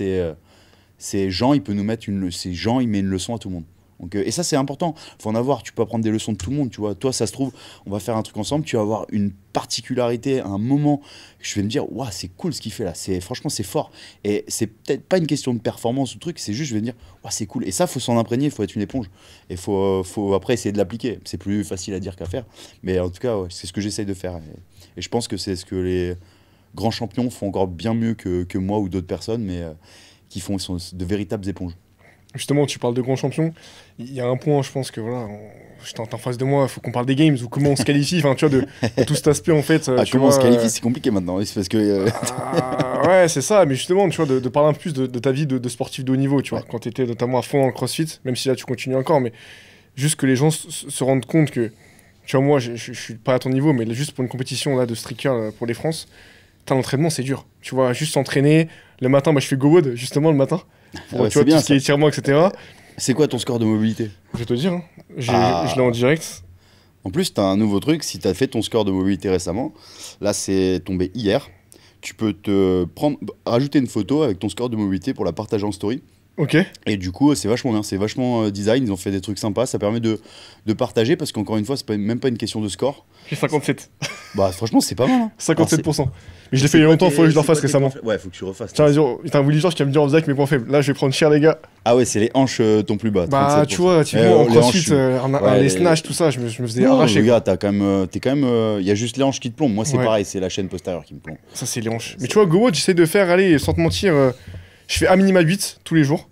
c'est Jean, il peut nous mettre c'est Jean, il met une leçon à tout le monde. Donc, et ça, c'est important. Faut en avoir. Tu peux apprendre des leçons de tout le monde, tu vois. Toi, ça se trouve, on va faire un truc ensemble. Tu vas avoir une particularité, un moment. Je vais me dire, waouh, c'est cool ce qu'il fait là. Franchement, c'est fort. Et c'est peut-être pas une question de performance ou truc. C'est juste, je vais me dire, waouh, c'est cool. Et ça, faut s'en imprégner. Il faut être une éponge. Et faut après essayer de l'appliquer. C'est plus facile à dire qu'à faire. Mais en tout cas, ouais, c'est ce que j'essaye de faire. Et je pense que c'est ce que les grands champions font encore bien mieux que moi ou d'autres personnes, mais qui sont de véritables éponges. Justement, tu parles de grands champions. Il y a un point, je pense que voilà, j'étais en face de moi, il faut qu'on parle des games ou comment on se qualifie, enfin, tu vois, de tout cet aspect en fait. Comment on se qualifie, c'est compliqué maintenant, c'est parce que. Ouais, c'est ça, mais justement, tu vois, de parler un peu plus de ta vie de sportif de haut niveau, tu vois, quand tu étais notamment à fond dans le CrossFit, même si là tu continues encore, mais juste que les gens se rendent compte que, tu vois, moi, je suis pas à ton niveau, mais juste pour une compétition là de streaker pour les France, l'entraînement c'est dur, tu vois, juste s'entraîner. Le matin, je fais GoWood, justement, le matin. Pour, ouais, tu vois, bien, tout ce qui est étirement, etc. C'est quoi ton score de mobilité? Je vais te dire, hein. Je l'ai en direct. En plus, tu as un nouveau truc, si tu as fait ton score de mobilité récemment, là c'est tombé hier, tu peux rajouter une photo avec ton score de mobilité pour la partager en story. Ok. Et du coup, c'est vachement bien, c'est vachement design, ils ont fait des trucs sympas, ça permet de partager parce qu'encore une fois, c'est même pas une question de score. J'ai 57. Bah franchement, c'est pas mal. Hein. 57%. Mais je l'ai fait il y a longtemps, il faut que je le refasse récemment. Ouais, faut que tu refasses. Tiens, t'as un Willy George qui va me dire en avec mes points faibles. Là, je vais prendre cher, les gars. Ah ouais, c'est les hanches ton plus bas. Bah, tu vois, en crossfit, les snatch, tout ça, je me faisais arracher. Les gars, t'es quand même. Il y a juste les hanches qui te plombent. Moi, c'est pareil, c'est la chaîne postérieure qui me plombe. Ça, c'est les hanches. Mais tu vois, GoWood, j'essaie de faire, allez, sans te mentir, je fais à minima 8 tous les jours.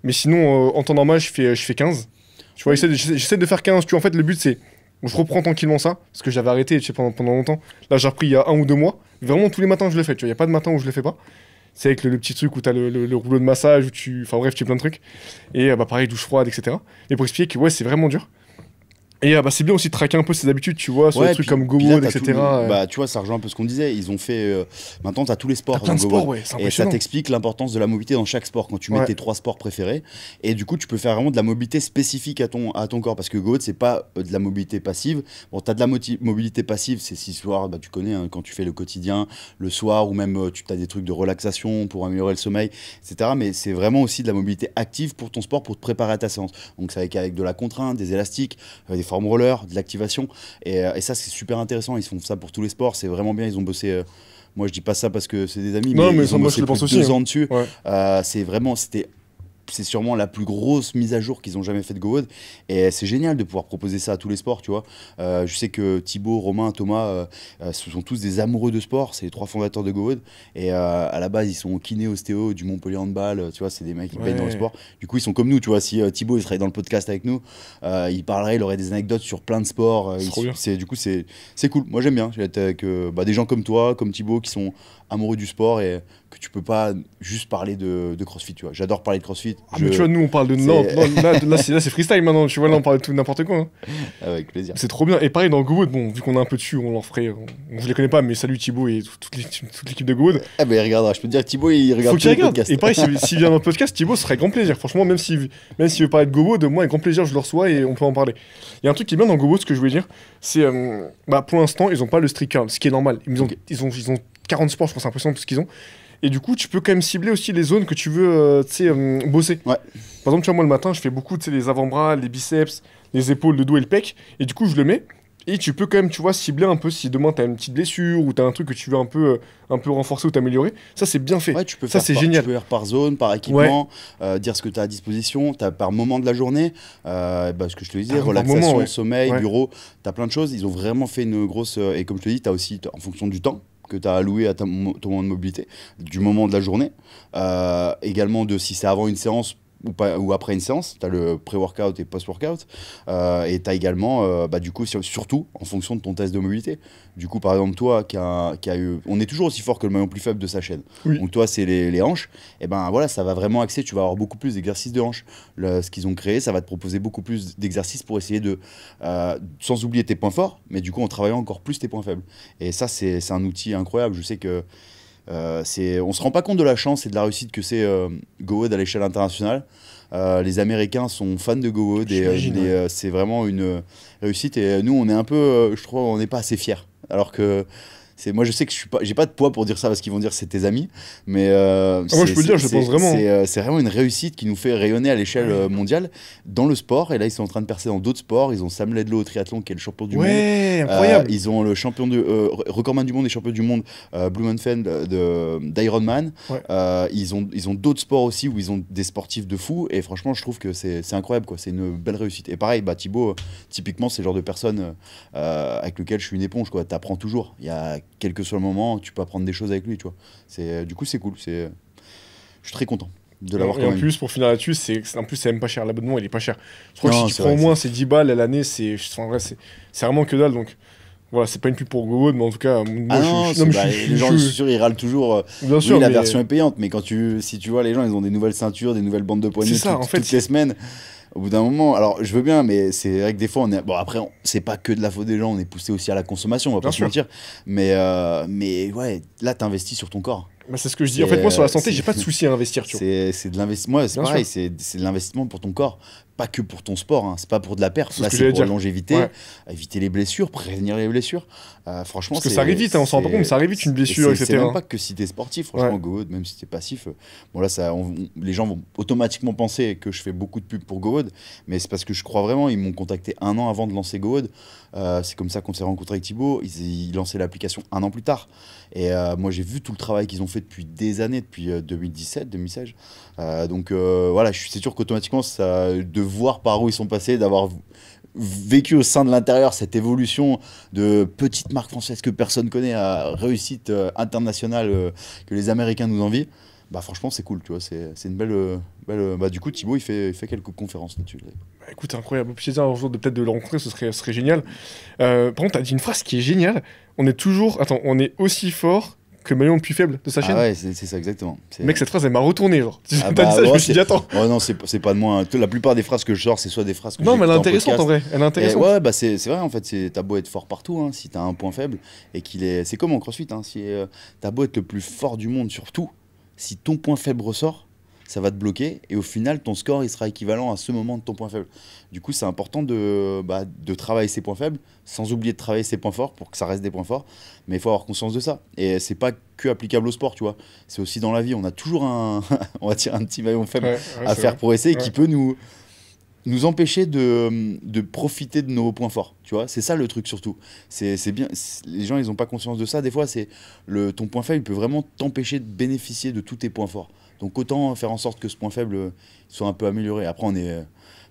Mais sinon, en temps normal, je fais 15. Tu vois, j'essaie de faire 15. Tu vois, en fait, le but, c'est. Je reprends tranquillement ça, parce que j'avais arrêté pendant longtemps. Là, j'ai repris il y a 1 ou 2 mois. Vraiment, tous les matins, je le fais. Tu vois, il n'y a pas de matin où je le fais pas. C'est avec le petit truc où tu as le rouleau de massage, où enfin bref, tu fais plein de trucs. Et pareil, douche froide, etc. Et pour expliquer que ouais, c'est vraiment dur. Et c'est bien aussi de traquer un peu ses habitudes, tu vois, sur des trucs comme GoWood, etc. Bah, tu vois, ça rejoint un peu ce qu'on disait. Ils ont fait. Maintenant, tu as tous les sports dans GoWood. Ouais, et ça t'explique l'importance de la mobilité dans chaque sport quand tu mets tes 3 sports préférés. Et du coup, tu peux faire vraiment de la mobilité spécifique à ton corps. Parce que GoWood, c'est pas de la mobilité passive. Bon, tu as de la mobilité passive, c'est si soir, tu connais, hein, quand tu fais le quotidien, le soir, ou même tu as des trucs de relaxation pour améliorer le sommeil, etc. Mais c'est vraiment aussi de la mobilité active pour ton sport, pour te préparer à ta séance. Donc, c'est avec de la contrainte, des élastiques, des formes rollers, de l'activation. Et ça, c'est super intéressant. Ils font ça pour tous les sports. C'est vraiment bien. Ils ont bossé. Moi, je dis pas ça parce que c'est des amis, mais ils ont bossé plus de 2 ans dessus. Ouais. C'est sûrement la plus grosse mise à jour qu'ils ont jamais fait de GoWood. Et c'est génial de pouvoir proposer ça à tous les sports, tu vois. Je sais que Thibaut, Romain, Thomas, ce sont tous des amoureux de sport. C'est les 3 fondateurs de GoWood. Et à la base, ils sont kiné, ostéo, du Montpellier Handball. Tu vois, c'est des mecs qui baignent dans le sport. Du coup, ils sont comme nous, tu vois. Si Thibaut, il serait dans le podcast avec nous, il parlerait, il aurait des anecdotes sur plein de sports. Du coup, c'est cool. Moi, j'aime bien. Je vais être avec des gens comme toi, comme Thibaut, qui sont amoureux du sport et que tu peux pas juste parler de CrossFit, tu vois. J'adore parler de CrossFit. Mais tu vois, nous on parle de là c'est freestyle maintenant, tu vois, là on parle de tout n'importe quoi. Hein. Avec plaisir. C'est trop bien. Et pareil dans GoWood, bon, vu qu'on est un peu dessus, on leur ferait. Je les connais pas, mais salut Thibaut et toute l'équipe de GoWood. Ah bah il regardera, je peux te dire Thibaut il regarde tous les podcasts. Et pareil, s'il vient dans le podcast, Thibaut, ce serait grand plaisir. Franchement, même s'il veut parler de GoWood, moi avec grand plaisir je le reçois et on peut en parler. Il y a un truc qui est bien dans GoWood, ce que je voulais dire, c'est pour l'instant, ils ont pas le street curl, ce qui est normal. Ils ont 40 sports, je pense, c'est impressionnant tout ce qu'ils ont. Et du coup, tu peux quand même cibler aussi les zones que tu veux bosser. Ouais. Par exemple, tu vois, moi le matin, je fais beaucoup les avant-bras, les biceps, les épaules, le dos et le pec. Et du coup, je le mets. Et tu peux quand même, tu vois, cibler un peu si demain t'as une petite blessure ou t'as un truc que tu veux un peu renforcer ou t'améliorer. Ça, c'est bien fait. Ouais, tu peux ça, c'est génial. Tu peux faire par zone, par équipement, dire ce que tu as à disposition, par moment de la journée. Ce que je te disais, relaxation, sommeil, bureau, tu as plein de choses. Ils ont vraiment fait une grosse. Et comme je te dis, tu as aussi, en fonction du temps que tu as alloué à ton moment de mobilité, du moment de la journée. Également, si c'est avant une séance, ou après une séance. Tu as le pré-workout et post-workout. Et tu as également, du coup, surtout en fonction de ton test de mobilité. Du coup, par exemple, toi, qui a eu. On est toujours aussi fort que le maillon plus faible de sa chaîne. Oui. Donc, toi, c'est les hanches. Et ben voilà, ça va vraiment axer. Tu vas avoir beaucoup plus d'exercices de hanches. Ce qu'ils ont créé, ça va te proposer beaucoup plus d'exercices pour essayer de. Sans oublier tes points forts, mais du coup, en travaillant encore plus tes points faibles. Et ça, c'est un outil incroyable. Je sais que. On se rend pas compte de la chance et de la réussite que c'est GoWOD à l'échelle internationale. Les Américains sont fans de GoWOD et c'est vraiment une réussite. Et nous, on est un peu, je trouve, on n'est pas assez fiers. Alors que moi, je sais que j'ai pas de poids pour dire ça parce qu'ils vont dire c'est tes amis, mais moi, je peux le dire, je le pense vraiment. C'est vraiment une réussite qui nous fait rayonner à l'échelle mondiale dans le sport. Et là, ils sont en train de percer dans d'autres sports. Ils ont Sam Laidlow au triathlon qui est le champion du monde. Incroyable. Ils ont le champion recordman du monde et champion du monde Blumenfeld d'Ironman. Ils ont d'autres sports aussi où ils ont des sportifs de fou. Et franchement, je trouve que c'est incroyable, quoi. C'est une belle réussite. Et pareil, Thibaut, typiquement, c'est le genre de personne avec lequel je suis une éponge, quoi. T'apprends toujours. Il y a quel que soit le moment, tu peux apprendre des choses avec lui, tu vois. Du coup, c'est cool. Je suis très content de l'avoir quand même. En plus, pour finir là-dessus, en plus, c'est même pas cher. L'abonnement, il est pas cher. Je crois que si tu prends au moins, c'est 10 balles à l'année, c'est vraiment que dalle. Donc, voilà, c'est pas une pub pour GoWOD, mais en tout cas, moi, les gens, je suis sûr, ils râlent toujours. Bien sûr, la version est payante, mais si tu vois, les gens, ils ont des nouvelles ceintures, des nouvelles bandes de poignets toutes les semaines. Au bout d'un moment, alors je veux bien, mais c'est vrai que des fois, après, c'est pas que de la faute des gens, on est poussé aussi à la consommation, on va pas se mentir. Mais ouais, là, t'investis sur ton corps. C'est ce que je dis. En fait, moi, sur la santé, j'ai pas de souci à investir. C'est de l'investissement. Moi, c'est pareil, c'est de l'investissement pour ton corps. Pas que pour ton sport, hein. C'est pas pour de la perte. Là, c'est pour la longévité, éviter les blessures, prévenir les blessures. Franchement, parce que ça arrive vite, on s'en rend pas compte, ça arrive vite une blessure, etc. C'est même pas que si t'es sportif, franchement, GoWOD, même si t'es passif. Bon, là, les gens vont automatiquement penser que je fais beaucoup de pubs pour GoWOD, mais c'est parce que je crois vraiment. Ils m'ont contacté 1 an avant de lancer GoWOD. C'est comme ça qu'on s'est rencontré avec Thibaut. Ils lançaient l'application 1 an plus tard. Et moi, j'ai vu tout le travail qu'ils ont fait depuis des années, depuis 2017, 2016. Donc voilà, c'est sûr qu'automatiquement, de voir par où ils sont passés, d'avoir vécu au sein de l'intérieur cette évolution de petites marques françaises que personne connaît à réussite internationale que les Américains nous envient, franchement, c'est cool, tu vois. C'est une belle. Du coup, Thibaut, il fait quelques conférences là-dessus. Écoute, incroyable. Plaisir un jour peut-être de le rencontrer, ce serait génial. Par contre, tu as dit une phrase qui est géniale. On est aussi fort que le maillon le plus faible de sa chaîne. Ouais, c'est ça, exactement. Mec, cette phrase, elle m'a retourné. Genre. T'as dit ça, je me suis dit, attends. Oh non, c'est pas de moi. Hein. La plupart des phrases que je sors, c'est soit des phrases que non, mais elle est intéressante en vrai. Elle est intéressante. Ouais, c'est vrai, en fait. T'as beau être fort partout, hein, si t'as un point faible et qu'il est. C'est comme en crossfit. Hein, t'as beau être le plus fort du monde sur tout, si ton point faible ressort, ça va te bloquer et au final ton score il sera équivalent à ce moment de ton point faible. Du coup c'est important de travailler ses points faibles sans oublier de travailler ses points forts pour que ça reste des points forts, mais il faut avoir conscience de ça et c'est pas que applicable au sport, tu vois, c'est aussi dans la vie. On a toujours on va dire un petit maillon faible à faire progresser et qui peut nous empêcher de profiter de nos points forts, tu vois. C'est ça le truc surtout. C'est bien. Les gens, ils n'ont pas conscience de ça. Des fois, ton point faible, il peut vraiment t'empêcher de bénéficier de tous tes points forts. Donc autant faire en sorte que ce point faible soit un peu amélioré. Après,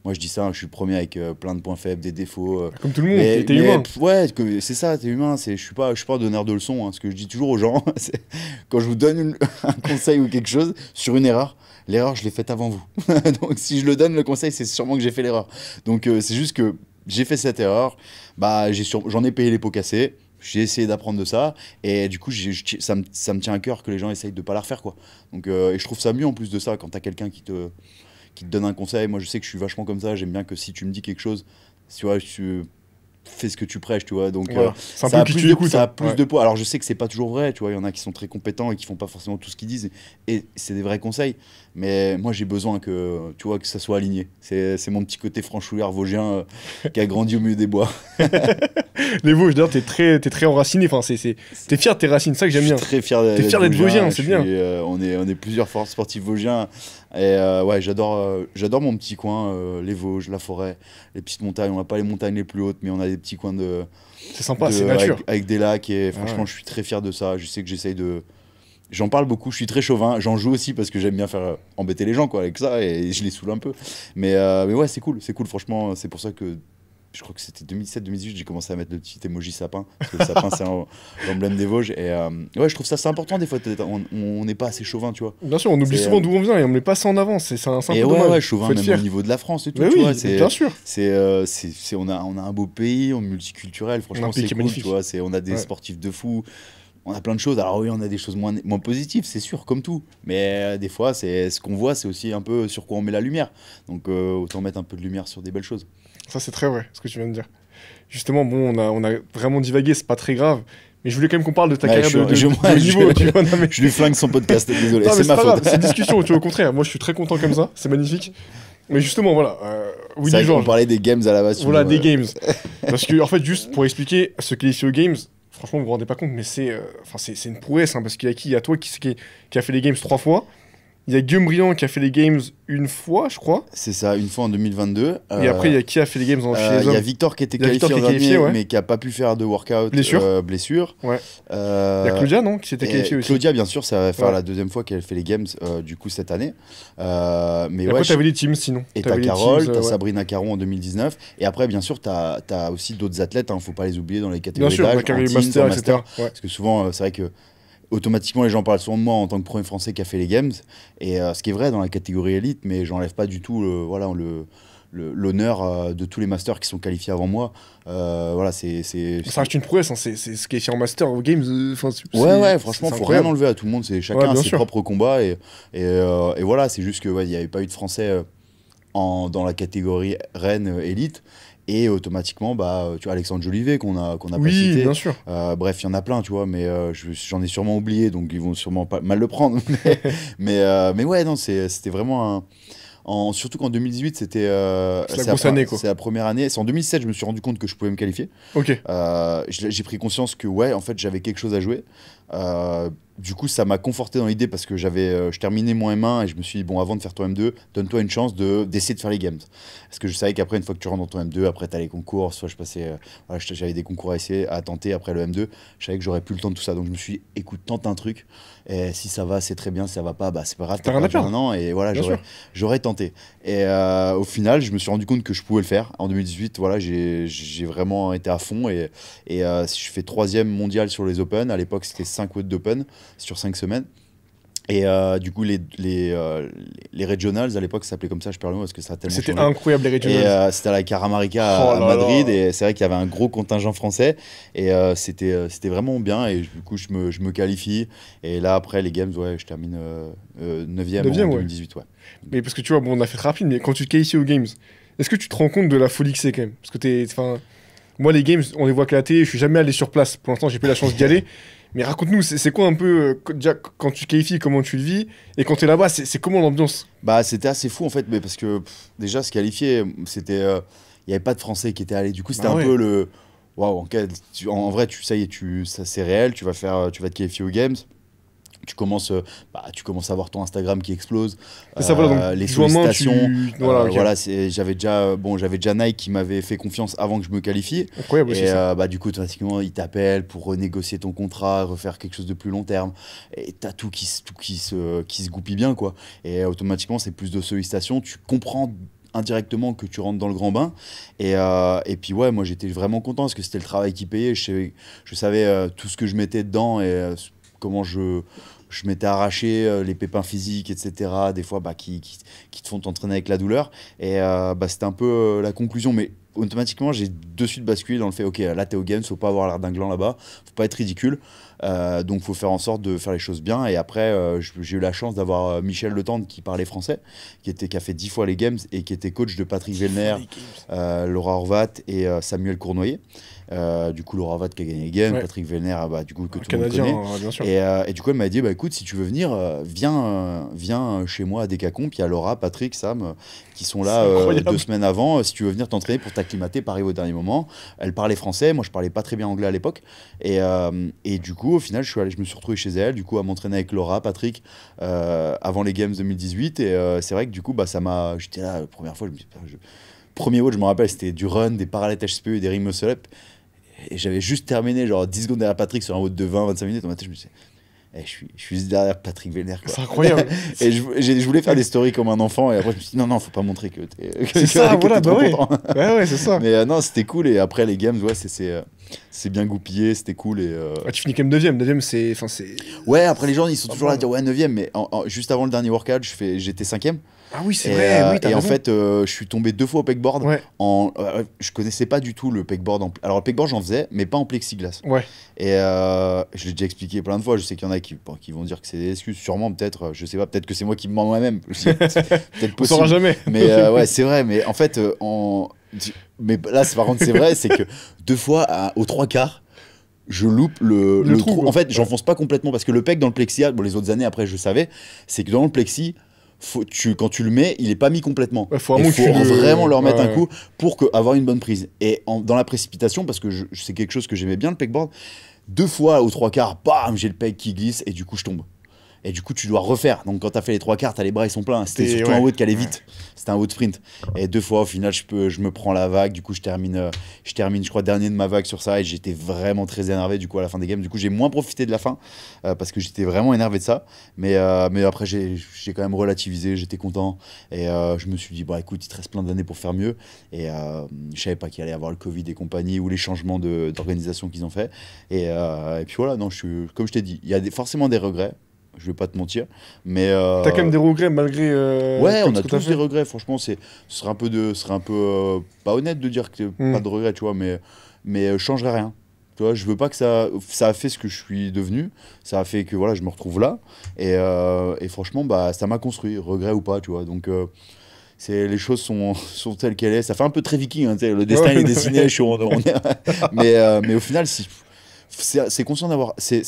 moi je dis ça, je suis le premier avec plein de points faibles, des défauts. Comme tout le monde, t'es humain. Ouais, c'est ça, t'es humain. Je suis pas un donneur de leçons. Hein. Ce que je dis toujours aux gens, quand je vous donne un conseil ou quelque chose sur une erreur, l'erreur, je l'ai faite avant vous. Donc, si je le donne, le conseil, c'est sûrement que j'ai fait l'erreur. Donc, c'est juste que j'ai fait cette erreur. J'en ai payé les pots cassés. J'ai essayé d'apprendre de ça. Et du coup, ça me tient à cœur que les gens essayent de ne pas la refaire, quoi. Donc, et je trouve ça mieux en plus de ça quand tu as quelqu'un qui te donne un conseil. Moi, je sais que je suis vachement comme ça. J'aime bien que si tu me dis quelque chose, tu vois, tu fais ce que tu prêches, tu vois. Donc, voilà. ça a plus de poids. Alors, je sais que c'est pas toujours vrai, tu vois. Il y en a qui sont très compétents et qui font pas forcément tout ce qu'ils disent. Et c'est des vrais conseils. Mais moi, j'ai besoin que ça soit aligné. C'est mon petit côté franchouillard vosgien qui a grandi au milieu des bois. Les Vosges, d'ailleurs, t'es très enraciné. Enfin, t'es fier de tes racines, c'est ça que j'aime bien. Je suis très fier d'être vosgien, c'est bien. On est plusieurs sportifs vosgiens. Et ouais, j'adore mon petit coin, les Vosges, la forêt, les petites montagnes. On n'a pas les montagnes les plus hautes, mais on a des petits coins de. C'est sympa, c'est nature. Avec des lacs. Et franchement, je suis très fier de ça. Je sais que j'essaye de. J'en parle beaucoup, je suis très chauvin, j'en joue aussi parce que j'aime bien faire embêter les gens, quoi, avec ça, et je les saoule un peu. Mais ouais, c'est cool, franchement, c'est pour ça que je crois que c'était 2017-2018, j'ai commencé à mettre le petit emoji sapin, parce que le sapin c'est l'emblème des Vosges, et ouais, je trouve ça c'est important des fois, on n'est pas assez chauvin, tu vois. Bien sûr, on oublie souvent d'où on vient et on met pas ça en avant, c'est un peu dommage. Ouais, chauvin même au niveau de la France et tout, mais tu oui, vois, bien sûr. on a un beau pays, on est multiculturel, franchement c'est cool, tu vois, on a des sportifs de fou. On a plein de choses. Alors oui, on a des choses moins positives, c'est sûr, comme tout. Mais des fois, ce qu'on voit, c'est aussi un peu sur quoi on met la lumière. Donc autant mettre un peu de lumière sur des belles choses. Ça, c'est très vrai, ce que tu viens de dire. Justement, bon, on a vraiment divagué, c'est pas très grave. Mais je voulais quand même qu'on parle de ta carrière de niveau. Tu vois, je lui flingue son podcast, désolé, c'est ma faute. C'est une discussion, tu vois, au contraire. Moi, je suis très content comme ça, c'est magnifique. Mais justement, voilà. Willy Georges. On parlait des games à la base. Voilà, des games. Parce que, en fait, juste pour expliquer, se qualifier aux games, franchement, vous vous rendez pas compte, mais c'est une prouesse, hein, parce qu'il y a qui? Il y a toi qui a fait les games 3 fois. Il y a Guillaume Briand qui a fait les games une fois, je crois. C'est ça, une fois en 2022. Et après, il y a qui a fait les games chez les hommes? Il y a Victor qui était qualifié en dernier, mais qui n'a pas pu faire de workout. Blessure. Ouais. Il y a Claudia, non? Qui s'était qualifiée aussi. Claudia, bien sûr, ça va faire la deuxième fois qu'elle fait les games, du coup, cette année. Mais et après, t'avais les teams, sinon. Et t'as Carole, t'as Sabrina Caron en 2019. Et après, bien sûr, t'as aussi d'autres athlètes, hein, faut pas les oublier dans les catégories d'âge. Bien sûr, master, etc. Parce que souvent, c'est vrai que automatiquement, les gens parlent souvent de moi en tant que premier français qui a fait les games. Et ce qui est vrai dans la catégorie élite, mais j'enlève pas du tout l'honneur de tous les masters qui sont qualifiés avant moi. Ça reste une prouesse, hein. C'est ce qui est fait en master aux games. Ouais, franchement, faut rien enlever à tout le monde. Chacun a ses propres combats. Et voilà, c'est juste qu'il n'y avait pas eu de français dans la catégorie reine élite. Et automatiquement, tu vois, Alexandre Jolivet qu'on a pas cité. Oui, bien sûr. Bref, il y en a plein, tu vois, mais j'en ai sûrement oublié, donc ils vont sûrement pas mal le prendre. mais ouais, non, c'était vraiment surtout qu'en 2018, c'était la grosse année, quoi. C'est la première année. C'est en 2017, je me suis rendu compte que je pouvais me qualifier. Ok. J'ai pris conscience que ouais, en fait, j'avais quelque chose à jouer. Du coup, ça m'a conforté dans l'idée parce que je terminais mon M1 et je me suis dit, bon, avant de faire ton M2, donne-toi une chance d'essayer de faire les games. Parce que je savais qu'après, une fois que tu rentres dans ton M2, après, tu as les concours. Soit j'avais des concours à tenter après le M2. Je savais que j'aurais plus le temps de tout ça. Donc, je me suis dit, écoute, tente un truc. Et si ça va, c'est très bien. Si ça va pas, c'est pas grave. T'as rien à perdre. Un an et voilà, j'aurais tenté. Et au final, je me suis rendu compte que je pouvais le faire. En 2018, voilà, j'ai vraiment été à fond. Et je fais 3e mondial sur les Open. À l'époque, c'était 5 World d'Open sur 5 semaines. Et du coup, les regionals, à l'époque, ça s'appelait comme ça, je perds le mot parce que ça a tellement C'était changé. incroyable, les regionals. Et c'était à la Caramarica à Madrid. Et c'est vrai qu'il y avait un gros contingent français. Et c'était vraiment bien. Et du coup, je me qualifie. Et là, après, les games, ouais, je termine 9e en 2018. Ouais. Mais parce que tu vois, bon, on a fait rapide, mais quand tu te qualifies aux games, est-ce que tu te rends compte de la folie que c'est quand même? Parce que moi, les games, on les voit que à la télé, je suis jamais allé sur place. Pour l'instant, j'ai pas eu la chance d'y aller. Mais raconte-nous, c'est quoi un peu, déjà, quand tu qualifies, comment tu le vis? Et quand tu es là-bas, c'est comment l'ambiance? C'était assez fou en fait, mais parce que déjà, se qualifier, c'était. Il n'y avait pas de Français qui étaient allés. Du coup, c'était un peu le. Waouh, en vrai, ça y est, ça c'est réel, tu vas te qualifier aux Games. Tu commences à voir ton Instagram qui explose, les sollicitations. J'avais déjà Nike qui m'avait fait confiance avant que je me qualifie. Incroyable aussi. Et du coup, automatiquement, ils t'appellent pour renégocier ton contrat, refaire quelque chose de plus long terme. Et t'as tout qui se goupille bien, quoi. Et automatiquement, c'est plus de sollicitations. Tu comprends indirectement que tu rentres dans le grand bain. Et puis ouais, moi j'étais vraiment content parce que c'était le travail qui payait. Je savais tout ce que je mettais dedans et comment je m'étais arraché, les pépins physiques, etc. Des fois qui te font t'entraîner avec la douleur. Et c'était un peu la conclusion. Mais automatiquement, j'ai de suite basculé dans le fait, ok, là t'es au Games, faut pas avoir l'air d'un gland là-bas, faut pas être ridicule. Donc faut faire en sorte de faire les choses bien. Et après, j'ai eu la chance d'avoir Michel Le Tendre qui parlait français, qui a fait 10 fois les Games et qui était coach de Patrick Vellner, Laura Horvat et Samuel Cournoyer. Du coup, Laura Horvat qui a gagné les Games, Patrick Vellner, du coup, que tout le monde connaît. Bien sûr. Et du coup, elle m'a dit, écoute, si tu veux venir, viens chez moi à Decacomp. Il y a Laura, Patrick, Sam qui sont là 2 semaines avant. Si tu veux venir t'entraîner pour t'acclimater, pareil au dernier moment. Elle parlait français, moi je parlais pas très bien anglais à l'époque. Et du coup, au final, je me suis retrouvé chez elle, du coup, à m'entraîner avec Laura, Patrick, avant les Games 2018. Et c'est vrai que du coup, j'étais là la première fois, premier WOD, je me rappelle, c'était du run, des parallèles HCPE, des ring muscle up. Et j'avais juste terminé, genre 10 secondes derrière Patrick sur un WOD de 20-25 minutes. Dans ma tête, je me disais, Et je suis juste derrière Patrick Vellner, quoi. C'est incroyable. Et je voulais faire des stories comme un enfant, et après je me suis dit non, faut pas montrer que C'est ça, voilà, t'es bah trop ouais. content. Ouais, c'est ça. Mais non, c'était cool, et après les games, ouais, c'est bien goupillé, c'était cool. Et, Tu finis quand même deuxième. Deuxième, c'est. ouais, après les gens, ils sont toujours là à bon. dire ouais, 9ème, mais juste avant le dernier workout, j'étais 5ème. Ah oui, c'est Et, vrai, oui, t'as et en raison. fait, je suis tombé 2 fois au pegboard. Ouais, Je connaissais pas du tout le pegboard. Alors, le pegboard, j'en faisais, mais pas en plexiglas. ouais. Et je l'ai déjà expliqué plein de fois. Je sais qu'il y en a qui vont dire que c'est des excuses. Sûrement, peut-être. Je sais pas, peut-être que c'est moi qui me mens moi-même. C'est peut-être On saura possible. jamais. Mais ouais, c'est vrai. Mais en fait, mais là, par contre, c'est vrai, c'est que 2 fois aux 3/4, je loupe le trou, trou. quoi. En fait, j'enfonce pas complètement parce que le peg dans le plexi, bon, les autres années après, je savais, c'est que dans le plexi, quand tu le mets, il est pas mis complètement. Ouais, faut Il vraiment faut que tu le- vraiment leur mettre un ouais. coup pour avoir une bonne prise. Et dans la précipitation, parce que c'est quelque chose que j'aimais bien le pegboard, 2 fois aux 3/4, bam, j'ai le peg qui glisse et du coup je tombe. Et du coup, tu dois refaire. Donc, quand t'as fait les 3/4, t'as les bras, ils sont pleins. C'était surtout ouais. un WOD qui allait vite. C'était un WOD sprint. Et 2 fois, au final, je me prends la vague. Du coup, je termine, je crois, dernier de ma vague sur ça. Et j'étais vraiment très énervé, du coup, à la fin des games. Du coup, j'ai moins profité de la fin parce que j'étais vraiment énervé de ça. Mais après, j'ai quand même relativisé. J'étais content. Et je me suis dit, bah écoute, il te reste plein d'années pour faire mieux. Et je savais pas qu'il allait y avoir le Covid et compagnie ou les changements d'organisation qu'ils ont fait. Et puis voilà, non, comme je t'ai dit, il y a forcément des regrets. Je vais pas te mentir, mais T'as quand même des regrets malgré. ouais, comme on ce a que t'as tous fait. des regrets. Franchement, ce serait un peu pas honnête de dire que pas de regrets, tu vois, mais je changerais rien. Tu vois, je veux pas que ça a fait ce que je suis devenu, ça a fait que voilà, je me retrouve là, et franchement, bah, ça m'a construit, regret ou pas, tu vois. Donc les choses sont telles qu'elles sont. Ça fait un peu très viking, hein, tu sais, le destin Ouais, est dessiné. Mais au final, si c'est c'est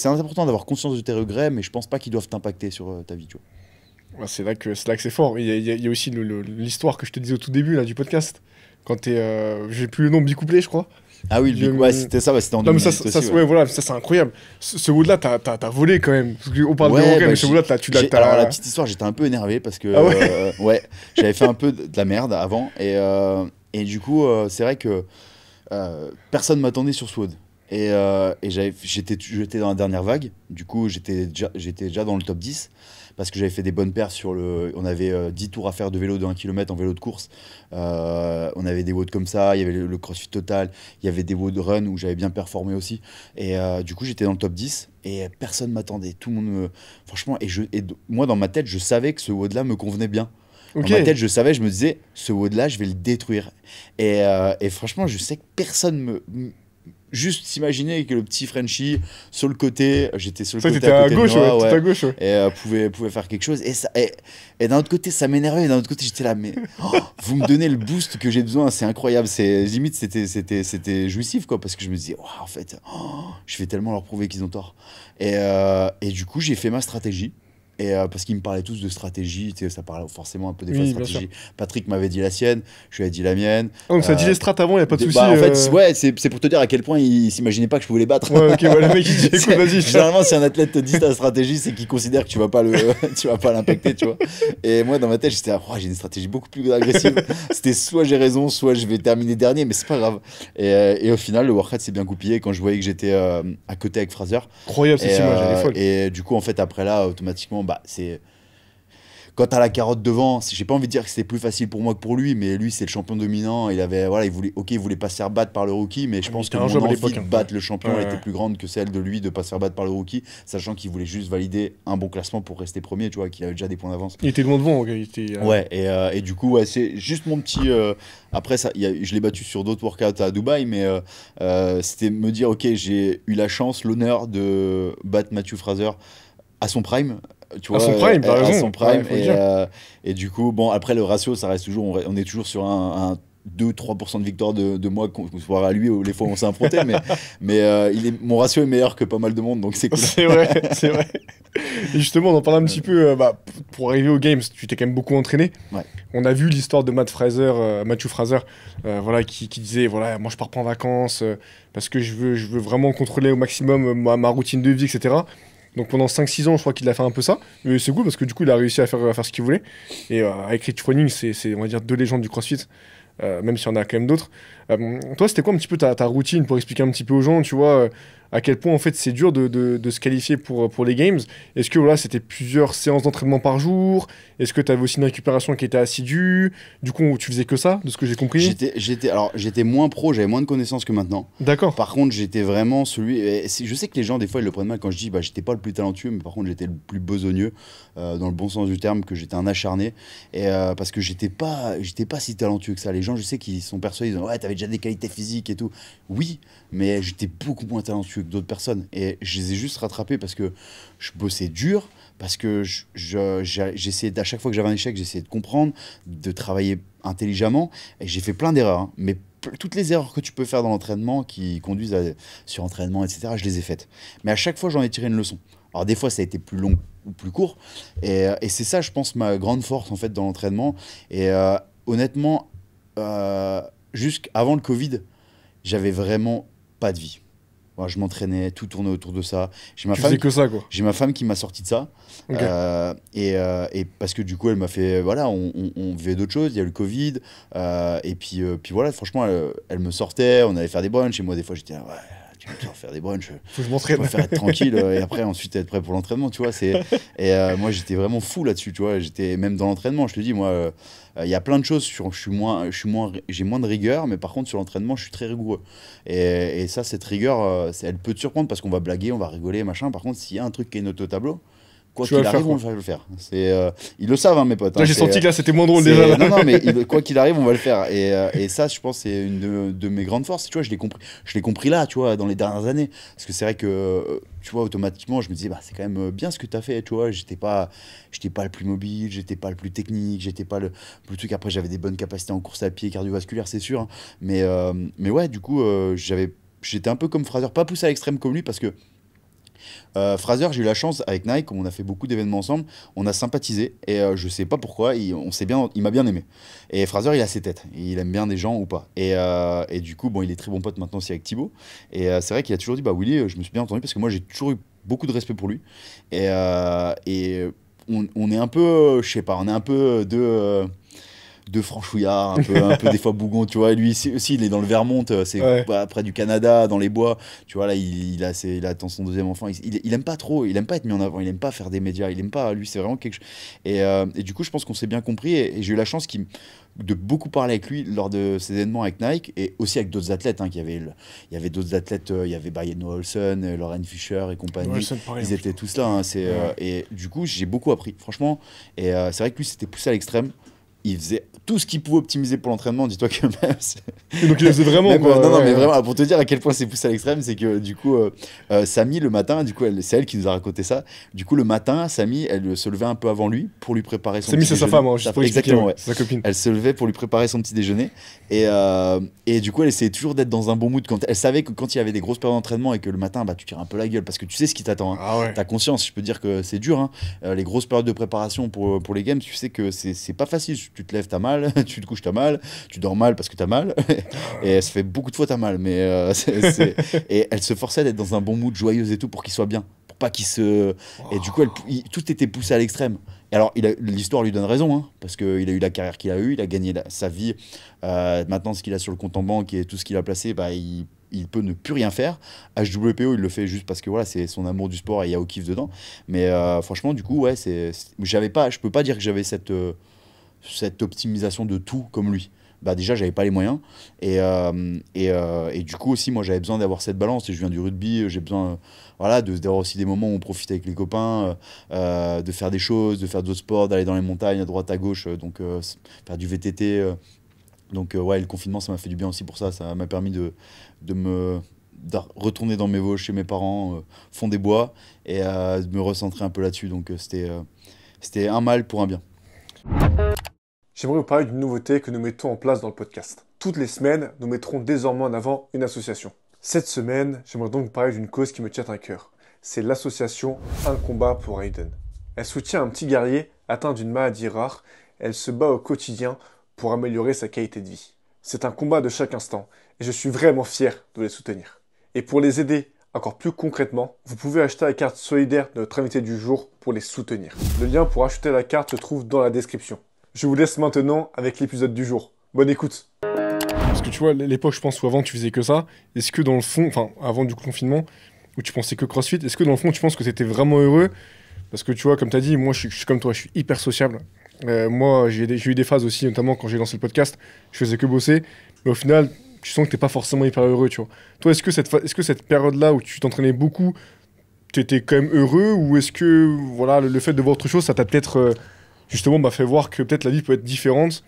important d'avoir conscience de tes regrets, mais je pense pas qu'ils doivent t'impacter sur ta vie, tu vois. Ouais, c'est là que c'est fort. Il y a aussi l'histoire que je te disais au tout début là, du podcast. Quand t'es. J'ai plus le nom, bicouplé, je crois. Ah oui, ouais, c'était ça, c'était en Non, mais 2018 aussi, ouais. ouais, voilà, ça c'est incroyable. Ce WOD-là, t'as volé quand même. Parce qu'on parle de Ouais, regrets, bah, mais ce WOD-là, alors la petite histoire, j'étais un peu énervé parce que Ah ouais ouais, j'avais fait un peu de la merde avant et du coup c'est vrai que personne m'attendait sur Sword. Et j'étais dans la dernière vague, du coup j'étais déjà dans le top 10 parce que j'avais fait des bonnes perfs on avait 10 tours à faire de vélo de 1 km en vélo de course. On avait des WOD comme ça, il y avait le CrossFit Total, il y avait des WOD Run où j'avais bien performé aussi. Et du coup j'étais dans le top 10 et personne m'attendait, tout le monde franchement, moi dans ma tête je savais que ce WOD là me convenait bien. Ok. Dans ma tête, je me disais, ce WOD-là, je vais le détruire. Et franchement, je sais que personne juste s'imaginer que le petit Frenchie, sur le côté, j'étais sur le Ça, côté t'étais à à côté de gauche, Noah, ouais. T'étais ouais, à gauche, ouais. et pouvait faire quelque chose. Et d'un autre côté, ça m'énervait. Et d'un autre côté, j'étais là, mais vous me donnez le boost que j'ai besoin, c'est incroyable. Limite, c'était jouissif, quoi, parce que je me disais, en fait, je vais tellement leur prouver qu'ils ont tort. Et du coup, j'ai fait ma stratégie. Et parce qu'ils me parlaient tous de stratégie, tu sais, ça parlait forcément un peu des fois de Oui, bien stratégie. Patrick m'avait dit la sienne, je lui ai dit la mienne. Ah, donc ça dit les strats avant, y a pas de souci. Bah, en fait, ouais, c'est pour te dire à quel point il s'imaginait pas que je pouvais les battre. Ouais, ok, ouais, le mec il dit écoute, vas-y. Généralement, si un athlète te dit ta stratégie, c'est qu'il considère que tu vas pas tu vas pas l'impacter, tu vois. Et moi, dans ma tête, j'étais j'ai une stratégie beaucoup plus agressive. C'était soit j'ai raison, soit je vais terminer dernier, mais c'est pas grave. Et au final, le workout s'est bien goupillé quand je voyais que j'étais à côté avec Fraser. Incroyable cette image, elle est folle. Et du coup, en fait, après là, automatiquement, bah, quand t'as la carotte devant, j'ai pas envie de dire que c'était plus facile pour moi que pour lui, mais lui c'est le champion dominant. Il voulait pas se faire battre par le rookie, mais je pense que mon envie de battre le champion était plus grande que celle de lui de pas se faire battre par le rookie, sachant qu'il voulait juste valider un bon classement pour rester premier, tu vois, qu'il avait déjà des points d'avance. Il était loin devant, okay, Ouais, et du coup, ouais, c'est juste mon petit. Après, je l'ai battu sur d'autres workouts à Dubaï, mais c'était me dire, ok, j'ai eu la chance, l'honneur de battre Matthew Fraser à son prime. Tu vois, à son prime, t'as raison. À son prime. Ouais, et du coup, bon, après, le ratio, ça reste toujours. On est toujours sur un 2-3% de victoire de moi, qu'on soit à lui, les fois où on s'est affronté. mais mon ratio est meilleur que pas mal de monde, donc c'est cool. C'est vrai, c'est vrai. Et justement, on en parle un petit peu. Pour arriver aux Games, tu t'es quand même beaucoup entraîné. Ouais. On a vu l'histoire de Matthew Fraser, voilà, qui disait voilà, moi je pars pas en vacances parce que je veux vraiment contrôler au maximum ma routine de vie, etc. Donc pendant 5-6 ans, je crois qu'il a fait un peu ça. Mais c'est cool parce que du coup, il a réussi à faire ce qu'il voulait. Et avec Rich Froning, c'est, on va dire, deux légendes du CrossFit. même s'il y en a quand même d'autres. Toi, c'était quoi un petit peu ta routine pour expliquer un petit peu aux gens, tu vois, à quel point en fait c'est dur de se qualifier pour les games? Est-ce que voilà, c'était plusieurs séances d'entraînement par jour? Est-ce que tu avais aussi une récupération qui était assidue? Du coup, tu faisais que ça, de ce que j'ai compris? Alors, j'étais moins pro, j'avais moins de connaissances que maintenant. D'accord. Par contre, j'étais vraiment celui. Je sais que les gens, des fois, ils le prennent mal quand je dis j'étais pas le plus talentueux, mais par contre, j'étais le plus besogneux, dans le bon sens du terme, que j'étais un acharné. Et parce que j'étais pas si talentueux que ça. Les gens, je sais qu'ils sont persuadés, ils disent ouais, t'avais déjà des qualités physiques et tout. Oui, mais j'étais beaucoup moins talentueux que d'autres personnes. Et je les ai juste rattrapés parce que je bossais dur, parce que j'essayais, à chaque fois que j'avais un échec, j'essayais de comprendre, de travailler intelligemment. Et j'ai fait plein d'erreurs, hein, mais toutes les erreurs que tu peux faire dans l'entraînement qui conduisent à surentraînement, etc., je les ai faites. Mais à chaque fois, j'en ai tiré une leçon. Alors des fois, ça a été plus long ou plus court. Et c'est ça, je pense, ma grande force en fait dans l'entraînement. Et honnêtement, jusqu'avant le Covid, j'avais vraiment pas de vie. Voilà, je m'entraînais, tout tournait autour de ça. Tu faisais que ça, quoi. J'ai ma femme qui m'a sorti de ça. Ok. Et parce que du coup, elle m'a fait. Voilà, on vivait d'autres choses. Il y a eu le Covid. Puis voilà, franchement, elle me sortait. On allait faire des brunchs. Et moi, des fois, j'étais là, ouais, tu vas faire des brunchs. Faut que je Je m'entraîne. préfère être tranquille. Et après, ensuite, être prêt pour l'entraînement, tu vois. Moi, j'étais vraiment fou là-dessus, tu vois. J'étais même dans l'entraînement, je te dis, moi. Il y a plein de choses, j'ai moins de rigueur, mais par contre sur l'entraînement, je suis très rigoureux. Et ça, cette rigueur, elle peut te surprendre parce qu'on va blaguer, on va rigoler, machin. Par contre, s'il y a un truc qui est noté au tableau, quoi Tu vas qu'il le faire, arrive, quoi. on va le faire. Ils le savent, hein, mes potes. Là, Hein, j'ai senti que là, c'était moins drôle déjà. Là. Non, mais quoi qu'il arrive, on va le faire. Et ça, je pense, c'est une de mes grandes forces. Tu vois, je l'ai compris là, tu vois, dans les dernières années. Parce que c'est vrai que, tu vois, automatiquement, je me disais, c'est quand même bien ce que tu as fait, tu vois. J'étais pas le plus mobile, j'étais pas le plus technique, j'étais pas le plus truc. Après, j'avais des bonnes capacités en course à pied, cardiovasculaire, c'est sûr. Hein. Mais ouais, du coup, j'étais un peu comme Fraser, pas poussé à l'extrême comme lui, parce que Fraser, j'ai eu la chance avec Nike, comme on a fait beaucoup d'événements ensemble, on a sympathisé et je sais pas pourquoi, il m'a bien aimé. Et Fraser, il a ses têtes, il aime bien des gens ou pas. Et du coup, bon, il est très bon pote maintenant aussi avec Thibaut. Et c'est vrai qu'il a toujours dit, Willy, je me suis bien entendu parce que moi j'ai toujours eu beaucoup de respect pour lui. Et on est un peu, je sais pas, on est un peu de franchouillard, un peu des fois bougon, tu vois. Et lui aussi, il est dans le Vermont, c'est Ouais. près du Canada, dans les bois. Tu vois, là, il attend son deuxième enfant. Il aime pas trop, il aime pas être mis en avant, il aime pas faire des médias, il aime pas, lui, c'est vraiment quelque chose. Et du coup, je pense qu'on s'est bien compris et j'ai eu la chance de beaucoup parler avec lui lors de ces événements avec Nike et aussi avec d'autres athlètes. Hein, il y avait d'autres athlètes, il y avait Brian Olsen, Lauren Fisher et compagnie. Ouais, ça me paraît, Ils étaient tous là. Hein, et du coup, j'ai beaucoup appris, franchement. Et c'est vrai que lui, c'était poussé à l'extrême. Il faisait tout ce qu'il pouvait optimiser pour l'entraînement. Dis-toi que même. Et donc il le faisait vraiment, Même, quoi. non, non, Ouais. mais vraiment, pour te dire à quel point c'est poussé à l'extrême, c'est que du coup, Samy, le matin, du coup, c'est elle qui nous a raconté ça. Du coup, le matin, Samy, elle se levait un peu avant lui pour lui préparer son Samy, petit c'est sa déjeuner. femme, hein, juste pour expliquer, Exactement, ouais. ouais. C'est sa copine. Elle se levait pour lui préparer son petit déjeuner. Et du coup, elle essayait toujours d'être dans un bon mood. Quand elle savait que quand il y avait des grosses périodes d'entraînement et que le matin, tu tires un peu la gueule parce que tu sais ce qui t'attend. Hein. Ah ouais. T'as conscience, je peux dire que c'est dur. Hein. Les grosses périodes de préparation pour les games, tu sais que c'est pas facile. Tu te lèves, t'as mal, tu te couches, t'as mal, tu dors mal parce que t'as mal. Et ça fait beaucoup de fois t'as mal. Mais et elle se forçait d'être dans un bon mood, joyeuse et tout, pour qu'il soit bien. Pour pas qu'il se. Et du coup, tout était poussé à l'extrême. Et alors, l'histoire lui donne raison, hein, parce qu'il a eu la carrière qu'il a eue, il a gagné sa vie. Maintenant, ce qu'il a sur le compte en banque et tout ce qu'il a placé, il peut ne plus rien faire. HWPO, il le fait juste parce que voilà, c'est son amour du sport et il y a au kiff dedans. Mais franchement, du coup, ouais, je peux pas dire que j'avais cette optimisation de tout comme lui. Déjà, j'avais pas les moyens. Et du coup, aussi, moi, j'avais besoin d'avoir cette balance. Et je viens du rugby, j'ai besoin voilà, d'avoir aussi des moments où on profite avec les copains, de faire des choses, de faire d'autres sports, d'aller dans les montagnes, à droite, à gauche, faire du VTT. Ouais, le confinement, ça m'a fait du bien aussi pour ça. Ça m'a permis de retourner dans mes Vosges chez mes parents, fond des bois, et de me recentrer un peu là-dessus. Donc, c'était un mal pour un bien. J'aimerais vous parler d'une nouveauté que nous mettons en place dans le podcast. Toutes les semaines, nous mettrons désormais en avant une association. Cette semaine, j'aimerais donc vous parler d'une cause qui me tient à cœur. C'est l'association Un combat pour Aiden. Elle soutient un petit guerrier atteint d'une maladie rare. Elle se bat au quotidien pour améliorer sa qualité de vie. C'est un combat de chaque instant et je suis vraiment fier de les soutenir. Et pour les aider encore plus concrètement, vous pouvez acheter la carte solidaire de notre invité du jour pour les soutenir. Le lien pour acheter la carte se trouve dans la description. Je vous laisse maintenant avec l'épisode du jour. Bonne écoute. Parce que tu vois, l'époque, je pense, où avant tu faisais que ça, est-ce que dans le fond, enfin, avant du confinement, où tu pensais que CrossFit, est-ce que dans le fond, tu penses que t'étais vraiment heureux? Parce que tu vois, comme t'as dit, moi, je suis comme toi, je suis hyper sociable. Moi, j'ai eu des phases aussi, notamment quand j'ai lancé le podcast, je faisais que bosser. Mais au final, tu sens que t'es pas forcément hyper heureux, tu vois. Toi, est-ce que cette période-là où tu t'entraînais beaucoup, t'étais quand même heureux? Ou est-ce que, voilà, le fait de voir autre chose, ça t'a peut-être, justement, fait voir que peut-être la vie peut être différente,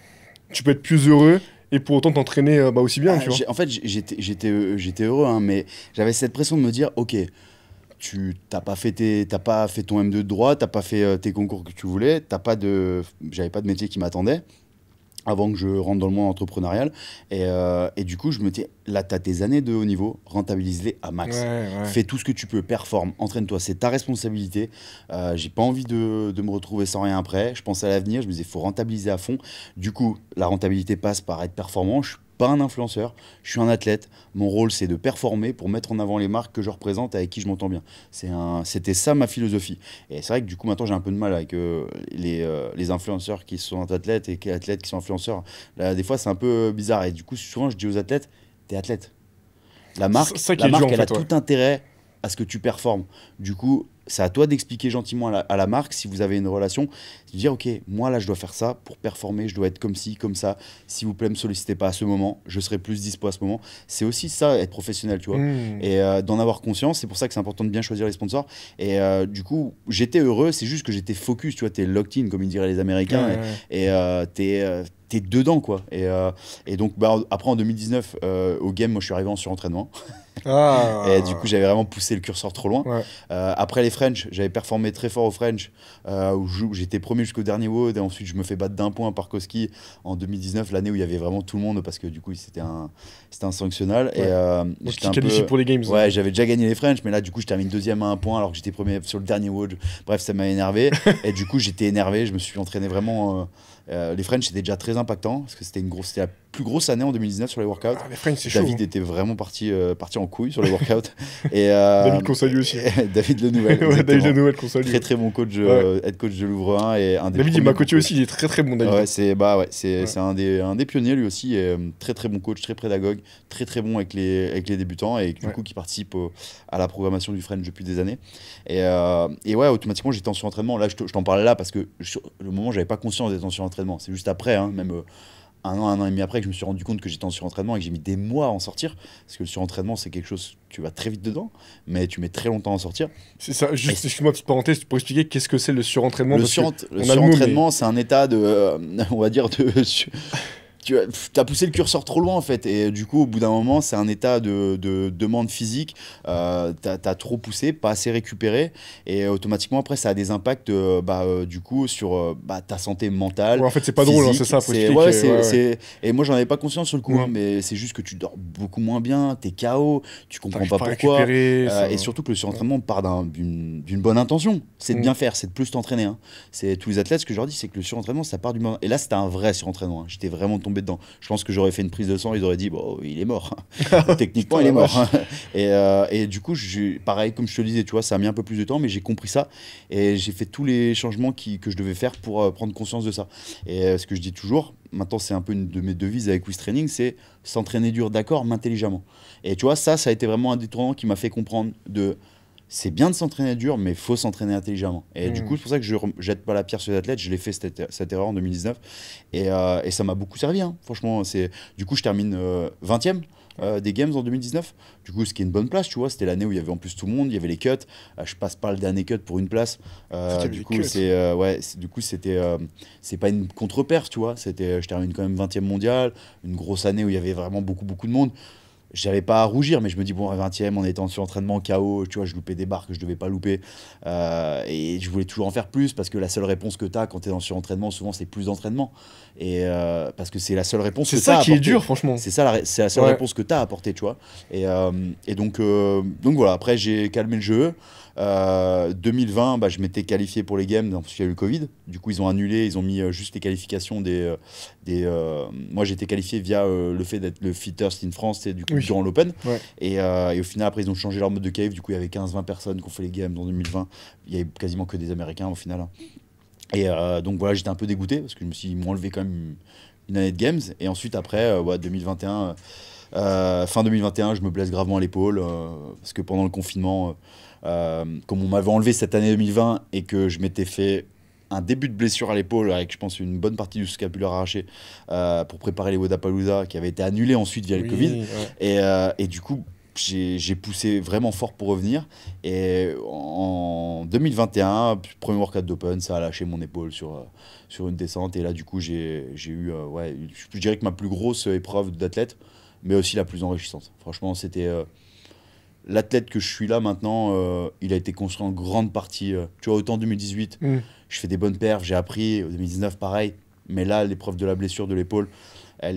tu peux être plus heureux, et pour autant t'entraîner aussi bien, tu vois. En fait, j'étais heureux, hein, mais j'avais cette pression de me dire, ok, t'as pas fait ton M2 de droit, t'as pas fait tes concours que tu voulais, j'avais pas de métier qui m'attendait avant que je rentre dans le monde entrepreneurial. Et du coup, je me dis, là, tu as tes années de haut niveau, rentabilise-les à max. Ouais. Fais tout ce que tu peux, performe, entraîne-toi, c'est ta responsabilité. J'ai pas envie de me retrouver sans rien après. Je pense à l'avenir, je me disais, il faut rentabiliser à fond. Du coup, la rentabilité passe par être performant. Je suis pas un influenceur, je suis un athlète. Mon rôle, c'est de performer pour mettre en avant les marques que je représente, avec qui je m'entends bien. C'était ça ma philosophie. Et c'est vrai que du coup, maintenant, j'ai un peu de mal avec les influenceurs qui sont athlètes et les athlètes qui sont influenceurs. Là, des fois, c'est un peu bizarre. Et du coup, souvent, je dis aux athlètes, t'es athlète. La marque, Ça qui est dur, en elle a fait, ouais. tout intérêt à ce que tu performes. Du coup, c'est à toi d'expliquer gentiment à la marque, si vous avez une relation, de dire, ok, moi là, je dois faire ça pour performer, je dois être comme ci, comme ça. S'il vous plaît, me sollicitez pas à ce moment, je serai plus dispo à ce moment. C'est aussi ça, être professionnel, tu vois. Et d'en avoir conscience, c'est pour ça que c'est important de bien choisir les sponsors. Et du coup, j'étais heureux, c'est juste que j'étais focus, tu vois, t'es locked in, comme ils diraient les Américains, et t'es dedans, quoi. Et donc, après, en 2019, au game, moi, je suis arrivé en surentraînement. Et du coup, j'avais vraiment poussé le curseur trop loin. Ouais. Après les French, j'avais performé très fort au French, où j'étais premier jusqu'au dernier WOD, et ensuite je me fais battre d'un point par Koski en 2019, l'année où il y avait vraiment tout le monde, parce que du coup, c'était un sanctionnal. Ouais. Et Donc j'étais tu un qualifies peu... pour les games. Ouais, j'avais déjà gagné les French, mais là, du coup, je termine deuxième à un point, alors que j'étais premier sur le dernier WOD. Bref, ça m'a énervé. Et du coup, j'étais énervé, je me suis entraîné vraiment... les French, c'était déjà très impactant, parce que c'était la plus grosse année en 2019 sur les workouts. Les French, c'est chaud. David était vraiment parti en couille sur les workouts. Et, David qu'on salue aussi. David Le Nouvel. Ouais, David Le Nouvel qu'on salue. Très très bon coach, head coach de Louvre 1 et un des David, il m'a coaché coachs. aussi, il est très très bon, David. Ouais, c'est un des pionniers lui aussi, et, très très bon coach, très pédagogue, très très bon avec les débutants, et du coup qui participe à la programmation du French depuis des années. Et ouais, automatiquement j'étais en surentraînement. Là, je t'en parlais là parce que le moment j'avais pas conscience d'être en surentraînement. C'est juste après, hein, même un an et demi après, que je me suis rendu compte que j'étais en surentraînement et que j'ai mis des mois à en sortir. Parce que le surentraînement, c'est quelque chose, tu vas très vite dedans, mais tu mets très longtemps à en sortir. C'est ça, juste, excuse-moi, petite parenthèse, pour expliquer qu'est-ce que c'est le surentraînement. Le surentraînement, c'est un état de, on va dire, tu as poussé le curseur trop loin en fait, et du coup au bout d'un moment c'est un état de demande physique, t'as trop poussé, pas assez récupéré, et automatiquement après ça a des impacts du coup sur ta santé mentale. Ouais, en fait c'est pas drôle, hein, c'est ça, faut expliquer. Et moi j'en avais pas conscience sur le coup, hein, mais c'est juste que tu dors beaucoup moins bien, t'es KO, tu comprends pas pourquoi, et surtout que le surentraînement part d'une bonne intention, c'est de bien faire, c'est de plus t'entraîner, hein. C'est tous les athlètes, ce que je leur dis, c'est que le surentraînement ça part du bon, et là c'était un vrai surentraînement, hein. J'étais vraiment tombé dedans. Je pense que j'aurais fait une prise de sang, ils auraient dit bon, il est mort. Techniquement, il est mort. Et du coup, pareil, comme je te le disais, tu vois, ça a mis un peu plus de temps, mais j'ai compris ça et j'ai fait tous les changements que je devais faire pour prendre conscience de ça. Et ce que je dis toujours, maintenant, c'est un peu une de mes devises avec Wiz Training, c'est s'entraîner dur, d'accord, mais intelligemment. Et tu vois, ça a été vraiment un détournant qui m'a fait comprendre c'est bien de s'entraîner dur, mais il faut s'entraîner intelligemment. Et du coup, c'est pour ça que je ne jette pas la pierre sur les athlètes. Je l'ai fait cette erreur en 2019. Et ça m'a beaucoup servi, hein. Franchement, du coup, je termine 20e des Games en 2019. Du coup, ce qui est une bonne place, tu vois. C'était l'année où il y avait en plus tout le monde. Il y avait les cuts. Je passe pas le dernier cut pour une place. Du coup, c'est pas une contre-perf, tu vois. Je termine quand même 20e mondial. Une grosse année où il y avait vraiment beaucoup, beaucoup de monde. J'avais pas à rougir, mais je me dis, bon, à 20e, en étant sur entraînement KO, tu vois, je loupais des barres que je devais pas louper. Et je voulais toujours en faire plus, parce que la seule réponse que tu as quand tu es dans surentraînement, souvent, c'est plus d'entraînement. Et parce que c'est la seule réponse que tu as à apporter. C'est ça qui est dur, franchement. C'est la seule réponse que tu as à apporter, tu vois. Et donc voilà, après, j'ai calmé le jeu. 2020, je m'étais qualifié pour les Games, parce qu'il y a eu le Covid. Du coup, ils ont annulé, ils ont mis juste les qualifications moi, j'étais qualifié via le fait d'être le fittest in France, du coup, durant l'Open. Ouais. Et au final, après, ils ont changé leur mode de qualif. Du coup, il y avait 15-20 personnes qui ont fait les Games en 2020. Il y avait quasiment que des Américains au final, hein. Et donc voilà, j'étais un peu dégoûté parce que je me suis dit, ils m'ont enlevé quand même une année de games. Et ensuite, après, ouais, 2021, fin 2021, je me blesse gravement à l'épaule parce que pendant le confinement, comme on m'avait enlevé cette année 2020 et que je m'étais fait un début de blessure à l'épaule avec, je pense, une bonne partie du scapulaire arraché pour préparer les Wodapalooza qui avait été annulé ensuite via le Covid. Oui, ouais. Et du coup, j'ai poussé vraiment fort pour revenir. Et en 2021, premier workout d'Open, ça a lâché mon épaule sur une descente. Et là, du coup, j'ai eu, ouais, je dirais que ma plus grosse épreuve d'athlète, mais aussi la plus enrichissante. Franchement, c'était l'athlète que je suis là maintenant, il a été construit en grande partie. Tu vois, autant en 2018, Mm. je fais des bonnes perfs, j'ai appris. En 2019, pareil. Mais là, l'épreuve de la blessure de l'épaule, elle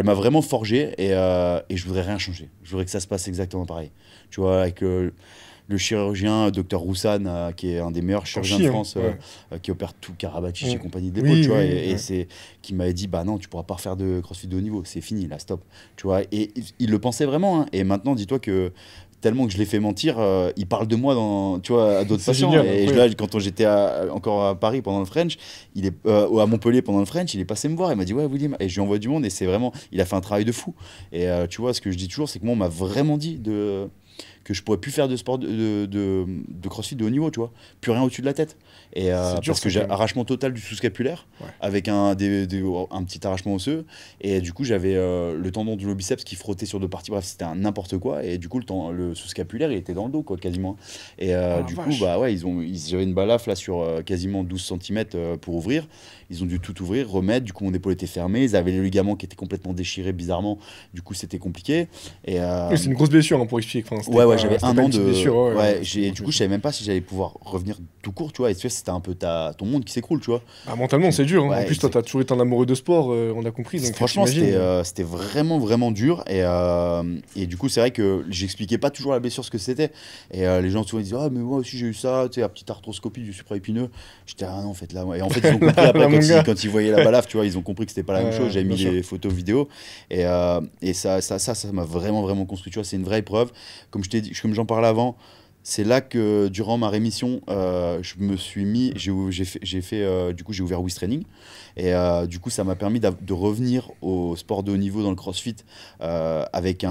m'a vraiment forgé et je voudrais rien changer. Je voudrais que ça se passe exactement pareil. Tu vois, avec le chirurgien Dr Roussan, qui est un des meilleurs chirurgiens de Hein, France, ouais. qui opère tout, Karabatic et Mm. compagnie d'épaule, Oui, tu vois, oui, et ouais. c'est qui m'avait dit, bah non, tu pourras pas refaire de CrossFit de haut niveau, c'est fini, là, stop. Tu vois, et il le pensait vraiment, hein. Et maintenant, dis-toi que tellement que je l'ai fait mentir, il parle de moi tu vois, à d'autres C'est patients. génial, Et là, incroyable. quand j'étais encore à Paris pendant le French, à Montpellier pendant le French, il est passé me voir, il m'a dit ouais William, et je lui envoie du monde et c'est vraiment, il a fait un travail de fou. Et tu vois, ce que je dis toujours, c'est que moi on m'a vraiment dit que je pourrais plus faire de sport de CrossFit de haut niveau, tu vois, plus rien au-dessus de la tête. Et C'est dur, parce que ça, j'ai quand même. arrachement total du sous-scapulaire Ouais. avec un petit arrachement osseux. Et du coup, j'avais le tendon du biceps qui frottait sur deux parties. Bref, c'était un n'importe quoi. Et du coup, le sous-scapulaire, il était dans le dos, quoi, quasiment. Et Ah la du coup, vache. bah ouais, j'avais une balafre là sur quasiment 12 cm pour ouvrir. Ils ont dû tout ouvrir, remettre. Du coup, mon épaule était fermée. Ils avaient les ligaments qui étaient complètement déchirés bizarrement. Du coup, c'était compliqué. Et Oui, c'est une grosse blessure, hein, pour expliquer. Enfin, ouais, ouais, j'avais c'était un pas an une petite de. blessure, ouais, Ouais, c'était une grosse du coup, je blessure. savais même pas si j'allais pouvoir revenir tout court, tu vois. Et tu vois, c'était un peu ton monde qui s'écroule, tu vois. Bah, mentalement, c'est dur, hein. En Ouais, plus, toi, t'as exact. toujours été un amoureux de sport, on a compris, donc Franchement, t'imagines. c'était vraiment, vraiment dur. Et du coup, c'est vrai que j'expliquais pas toujours la blessure ce que c'était. Et les gens souvent ils disaient, ah, mais moi aussi j'ai eu ça, tu sais, la petite arthroscopie du supraépineux. J'étais, ah non, en fait, là. Ouais. Et en fait, ils ont compris après, Là, mon gars. quand ils voyaient la balafre, tu vois, ils ont compris que c'était pas la même chose. J'avais Bien mis sûr. les photos vidéo. Et ça m'a vraiment, vraiment construit. Tu vois, c'est une vraie épreuve. Comme je t'ai dit, comme j'en parlais avant, c'est là que durant ma rémission, je me suis mis, du coup j'ai ouvert Wiz Training et du coup ça m'a permis de revenir au sport de haut niveau dans le CrossFit avec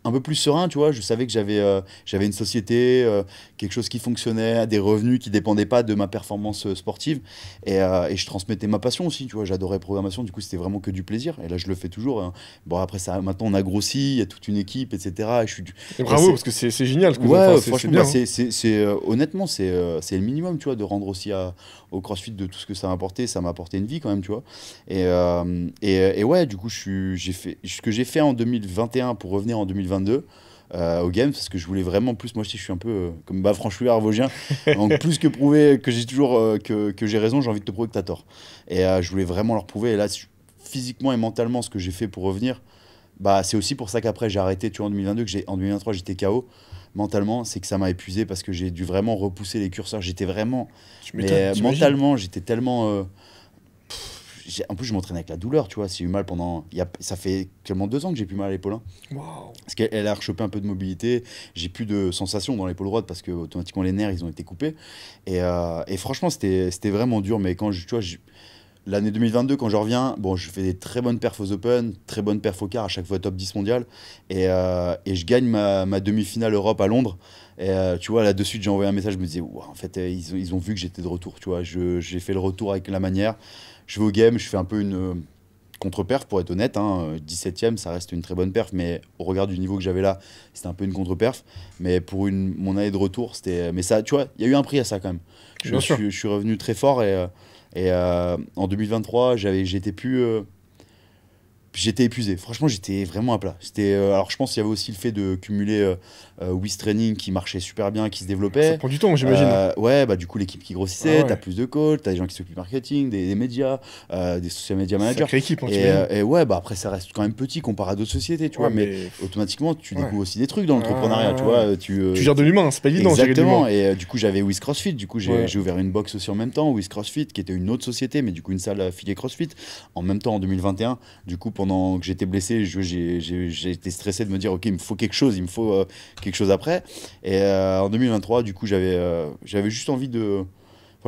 un peu plus serein, tu vois. Je savais que j'avais une société, quelque chose qui fonctionnait, des revenus qui dépendaient pas de ma performance sportive. Et je transmettais ma passion aussi, tu vois. J'adorais la programmation, du coup, c'était vraiment que du plaisir. Et là, je le fais toujours, hein. Bon, après, ça, maintenant, on a grossi, il y a toute une équipe, etc. Et Et bravo, parce que c'est génial ce que enfin, ouais, c'est franchement, bien, bah, hein. honnêtement, c'est le minimum, tu vois, de rendre aussi au CrossFit de tout ce que ça m'a apporté. Ça m'a apporté une vie quand même, tu vois. Et ouais, du coup, j'ai fait ce que j'ai fait en 2021 pour revenir en 2022 au Games, parce que je voulais vraiment plus. Moi, je suis un peu comme franchouillard vosgien. Donc, plus que prouver que j'ai toujours que j'ai raison, j'ai envie de te prouver que t'as tort. Et je voulais vraiment leur prouver. Et là, physiquement et mentalement, ce que j'ai fait pour revenir, bah, c'est aussi pour ça qu'après j'ai arrêté, tu vois, en 2022, en 2023 j'étais KO mentalement, c'est que ça m'a épuisé parce que j'ai dû vraiment repousser les curseurs. J'étais vraiment, Tu m'étonnes, mais t'imagines. mentalement j'étais tellement, en plus je m'entraînais avec la douleur, tu vois. J'ai eu mal pendant, ça fait seulement 2 ans que j'ai plus mal à l'épaule, hein. Waouh. Parce qu'elle a rechopé un peu de mobilité, j'ai plus de sensation dans l'épaule droite parce que automatiquement les nerfs ils ont été coupés. Et franchement c'était vraiment dur, mais tu vois, l'année 2022, quand je reviens, bon, je fais des très bonnes perfs aux Open, très bonnes perfs au quart, à chaque fois top 10 mondial. Et je gagne ma demi-finale Europe à Londres. Et tu vois, là, de suite, j'ai envoyé un message, je me disais, ouah, en fait, ils ont vu que j'étais de retour. Tu vois, j'ai fait le retour avec la manière. Je vais au game, je fais un peu une contre-perf, pour être honnête, hein. 17ème, ça reste une très bonne perf, mais au regard du niveau que j'avais là, c'était un peu une contre-perf. Mais pour mon année de retour, c'était. Mais ça, tu vois, il y a eu un prix à ça quand même. Bien sûr. Je suis revenu très fort et en 2023, j'étais épuisé. Franchement, j'étais vraiment à plat. Alors, je pense qu'il y avait aussi le fait de cumuler Wiz Training qui marchait super bien, qui se Ça développait. prend du temps, j'imagine. Ouais, bah du coup, l'équipe qui Ah grossissait, t'as ouais. plus de coachs, t'as des gens qui s'occupent du marketing, des médias, des social media managers. Sacrée équipe, hein, t'imagines. Et ouais, bah après, ça reste quand même petit comparé à d'autres sociétés, tu Ouais, vois. Mais mais. automatiquement, tu Ouais. découvres aussi des trucs dans l'entrepreneuriat, tu Ah, vois. tu gères de l'humain, c'est pas évident de gérer de Exactement, l'humain. et du coup j'avais Wiz CrossFit, du coup Ouais. j'ai ouvert une box aussi en même temps, Wiz CrossFit, qui était une autre société, mais du coup une salle affiliée CrossFit, en même temps en 2021. Du coup, pendant que j'étais blessé, j'ai été stressé de me dire, ok, il me faut quelque chose, il me faut quelque chose après. Et en 2023, du coup j'avais juste envie de.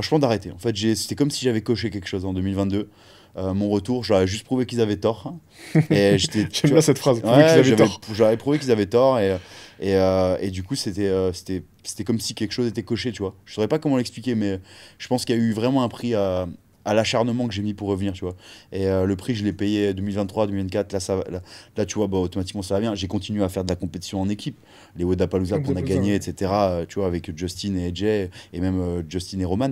franchement, d'arrêter. En fait, c'était comme si j'avais coché quelque chose en 2022. Mon retour, j'aurais juste prouvé qu'ils avaient tort. Et J'aime bien cette phrase. J'aurais prouvé qu'ils avaient tort. Et du coup, c'était comme si quelque chose était coché, tu vois. Je saurais pas comment l'expliquer, mais je pense qu'il y a eu vraiment un prix à l'acharnement que j'ai mis pour revenir, tu vois. Et le prix, je l'ai payé 2023, 2024. Là, tu vois, bah, automatiquement, ça va bien. J'ai continué à faire de la compétition en équipe. Les Wodapalooza qu'on a gagné, etc. Tu vois, avec Justin et Jay, et même Justin et Roman.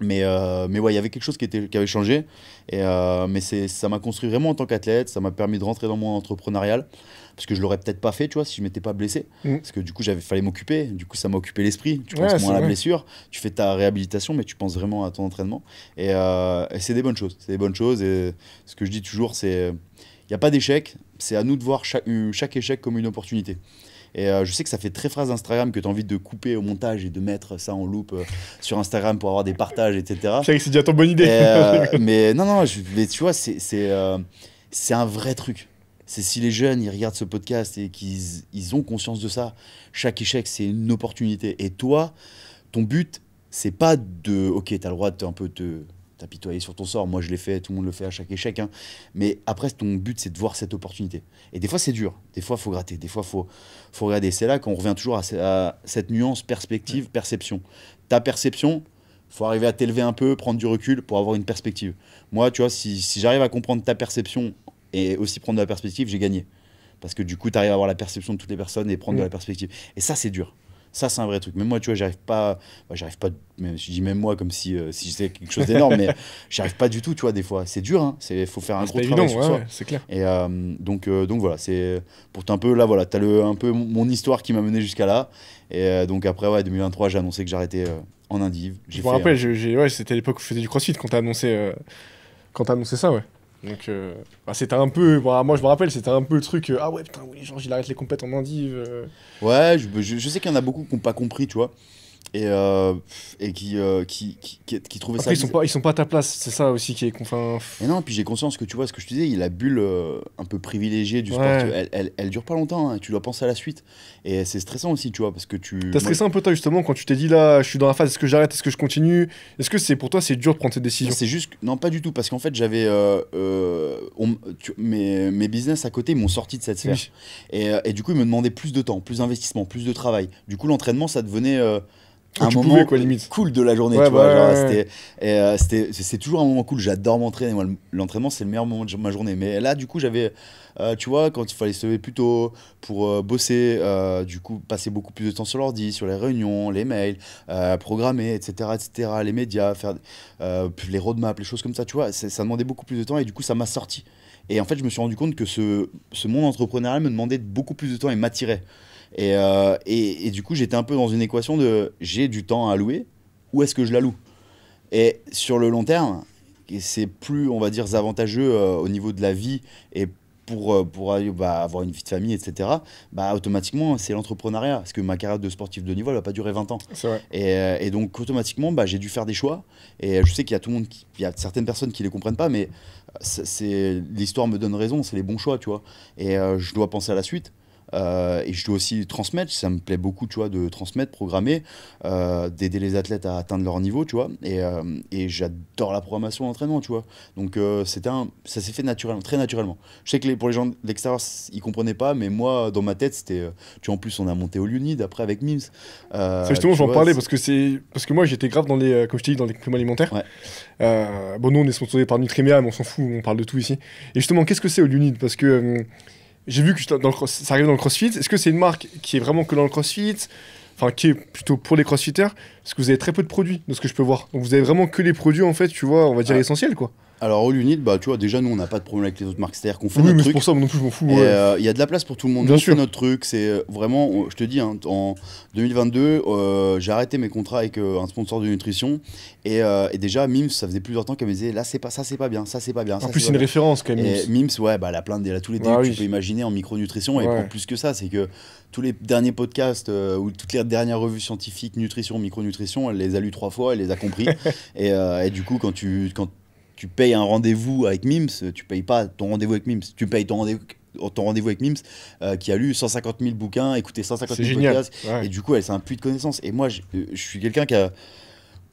Mais ouais, il y avait quelque chose qui avait changé. Mais ça m'a construit vraiment en tant qu'athlète. Ça m'a permis de rentrer dans mon entrepreneurial. Parce que je l'aurais peut-être pas fait, tu vois, si je m'étais pas blessé. Parce que du coup, fallait m'occuper. Du coup, ça m'a occupé l'esprit. Tu penses moins à la blessure. Tu fais ta réhabilitation, mais tu penses vraiment à ton entraînement. Et c'est des bonnes choses. C'est des bonnes choses. Et ce que je dis toujours, c'est il n'y a pas d'échec. C'est à nous de voir chaque échec comme une opportunité. Et je sais que ça fait très phrase Instagram que tu as envie de couper au montage et de mettre ça en loop sur Instagram pour avoir des partages, etc. C'est déjà ton bonne idée. Mais non, mais tu vois, c'est un vrai truc. C'est si les jeunes ils regardent ce podcast et qu'ils ont conscience de ça, chaque échec c'est une opportunité. Et toi, ton but, c'est pas de. Ok, tu as le droit de un peu t'apitoyer sur ton sort. Moi, je l'ai fait, tout le monde le fait à chaque échec. Hein. Mais après, ton but, c'est de voir cette opportunité. Et des fois, c'est dur. Des fois, il faut gratter. Des fois, il faut regarder. C'est là qu'on revient toujours à cette nuance perspective, perception. Ta perception, il faut arriver à t'élever un peu, prendre du recul pour avoir une perspective. Moi, tu vois, si j'arrive à comprendre ta perception et aussi prendre de la perspective, j'ai gagné. Parce que du coup, tu arrives à avoir la perception de toutes les personnes et prendre de la perspective. Et ça, c'est dur. Ça, c'est un vrai truc. Même moi, tu vois, j'arrive pas. Je dis même moi comme si c'était quelque chose d'énorme, mais j'arrive pas du tout, tu vois, des fois. C'est dur, hein. Faut faire un gros travail sur soi. C'est clair. Et donc voilà, c'est pour un peu là, voilà, t'as un peu mon histoire qui m'a mené jusqu'à là. Et donc après, ouais, 2023, j'ai annoncé que j'arrêtais en Indiv. Je me rappelle, c'était l'époque où je faisais du CrossFit quand t'as annoncé ça, ouais. Donc, c'était un peu. Moi, je me rappelle, c'était un peu le truc. Ah ouais, putain, oui, genre, il arrête les compètes en Indiv. Ouais, je sais qu'il y en a beaucoup qui n'ont pas compris, tu vois. Et qui trouvaient Après, ça. ils sont pas à ta place, c'est ça aussi qui est. Enfin. Et non, puis j'ai conscience que tu vois ce que je te disais, la bulle un peu privilégiée du sport, elle dure pas longtemps, hein, tu dois penser à la suite. Et c'est stressant aussi, tu vois, parce que tu. T'as stressé un peu toi justement quand tu t'es dit là, je suis dans la phase, est-ce que j'arrête, est-ce que je continue? Est-ce que pour toi c'est dur de prendre cette décision? C'est juste, non, pas du tout, parce qu'en fait j'avais mes business à côté m'ont sorti de cette sphère. Oui. Et du coup ils me demandaient plus de temps, plus d'investissement, plus de travail. Du coup l'entraînement ça devenait un moment cool de la journée, tu vois. C'est toujours un moment cool. J'adore m'entraîner. Moi, l'entraînement, c'est le meilleur moment de ma journée. Mais là, du coup, j'avais, tu vois, quand il fallait se lever plus tôt pour bosser, du coup, passer beaucoup plus de temps sur l'ordi, sur les réunions, les mails, programmer, etc., les médias, faire les roadmaps, les choses comme ça, tu vois. Ça demandait beaucoup plus de temps et du coup, ça m'a sorti. Et en fait, je me suis rendu compte que ce monde entrepreneurial me demandait beaucoup plus de temps et m'attirait. Et du coup, j'étais un peu dans une équation de j'ai du temps à allouer, où est-ce que je l'alloue? Et sur le long terme, c'est plus, on va dire, avantageux au niveau de la vie et pour avoir une vie de famille, etc., automatiquement, c'est l'entrepreneuriat. Parce que ma carrière de sportif de niveau, elle va pas durer 20 ans. C'est vrai. Et donc, automatiquement, j'ai dû faire des choix. Et je sais qu'il y a il y a certaines personnes qui ne les comprennent pas, mais l'histoire me donne raison, c'est les bons choix, tu vois. Et je dois penser à la suite. Et je dois aussi transmettre, ça me plaît beaucoup, tu vois, de transmettre, programmer, d'aider les athlètes à atteindre leur niveau, tu vois. Et j'adore la programmation d'entraînement, tu vois. Donc ça s'est fait naturellement, très naturellement. Je sais que pour les gens de l'extérieur, ils comprenaient pas, mais moi, dans ma tête, c'était. Tu vois, en plus, on a monté au Unid après avec Mims. C'est justement, j'en parlais parce que moi, j'étais grave dans les, comme je t'ai dit, dans les compléments alimentaires. Ouais. Bon, nous, on est sponsorisé par Nutrimea, mais on s'en fout, on parle de tout ici. Et justement, qu'est-ce que c'est au Unid? Parce que. J'ai vu que ça arrive dans le CrossFit. Est-ce que c'est une marque qui est vraiment que dans le CrossFit, enfin qui est plutôt pour les CrossFitters? Parce que vous avez très peu de produits, de ce que je peux voir. Donc vous avez vraiment que les produits, en fait, tu vois, on va dire essentiels, quoi. Alors, All Unit, tu vois, déjà, nous, on n'a pas de problème avec les autres marques. C'est-à-dire qu'on fait notre truc. Oui, mais c'est pour ça, moi non plus, je m'en fous. Il y a de la place pour tout le monde. Bien sûr. On fait notre truc. C'est vraiment, je te dis, hein, en 2022, j'ai arrêté mes contrats avec un sponsor de nutrition. Et déjà, Mims, ça faisait plusieurs temps qu'elle me disait, là, ça, c'est pas bien, ça, c'est pas bien. En plus, c'est une référence, quand même. Mims, ouais, elle a plein de, tous les délais que tu peux imaginer en micronutrition. Et pour plus que ça, c'est que tous les derniers podcasts ou toutes les dernières revues scientifiques, nutrition, micronutrition, elle les a lus 3 fois, elle les a compris. et du coup, quand tu payes un rendez-vous avec Mims, tu payes pas ton rendez-vous avec Mims, tu payes ton rendez-vous avec Mims qui a lu 150 000 bouquins, écouté 150 000 podcasts. Ouais. Et du coup, c'est un puits de connaissances. Et moi, je suis quelqu'un qui a.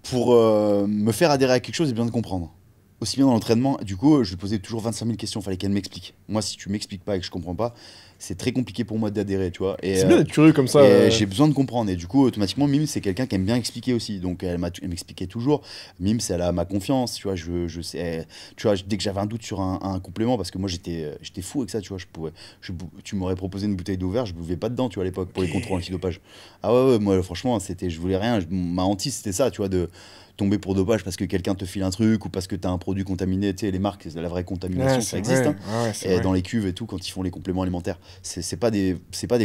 pour me faire adhérer à quelque chose et bien de comprendre. Aussi bien dans l'entraînement, du coup, je lui posais toujours 25 000 questions, il fallait qu'elle m'explique. Moi, si tu m'expliques pas et que je comprends pas, c'est très compliqué pour moi d'adhérer, tu vois. C'est bien d'être curieux comme ça. Et j'ai besoin de comprendre. Et du coup, automatiquement, Mims, c'est quelqu'un qui aime bien expliquer aussi. Donc, elle m'expliquait toujours. Mims, elle a ma confiance, tu vois. Je sais, tu vois, dès que j'avais un doute sur un complément, parce que moi, j'étais fou avec ça, tu vois. Tu m'aurais proposé une bouteille d'eau verte, je buvais pas dedans, tu vois, à l'époque, pour les contrôles antidopage. Ah ouais, moi, franchement, je voulais rien. Ma hantise, c'était ça, tu vois, de tomber pour dopage parce que quelqu'un te file un truc ou parce que tu as un produit contaminé. Tu sais, les marques, la vraie contamination, ça existe. Hein. Et dans les cuves et tout, quand ils font les compléments alimentaires, c'est pas des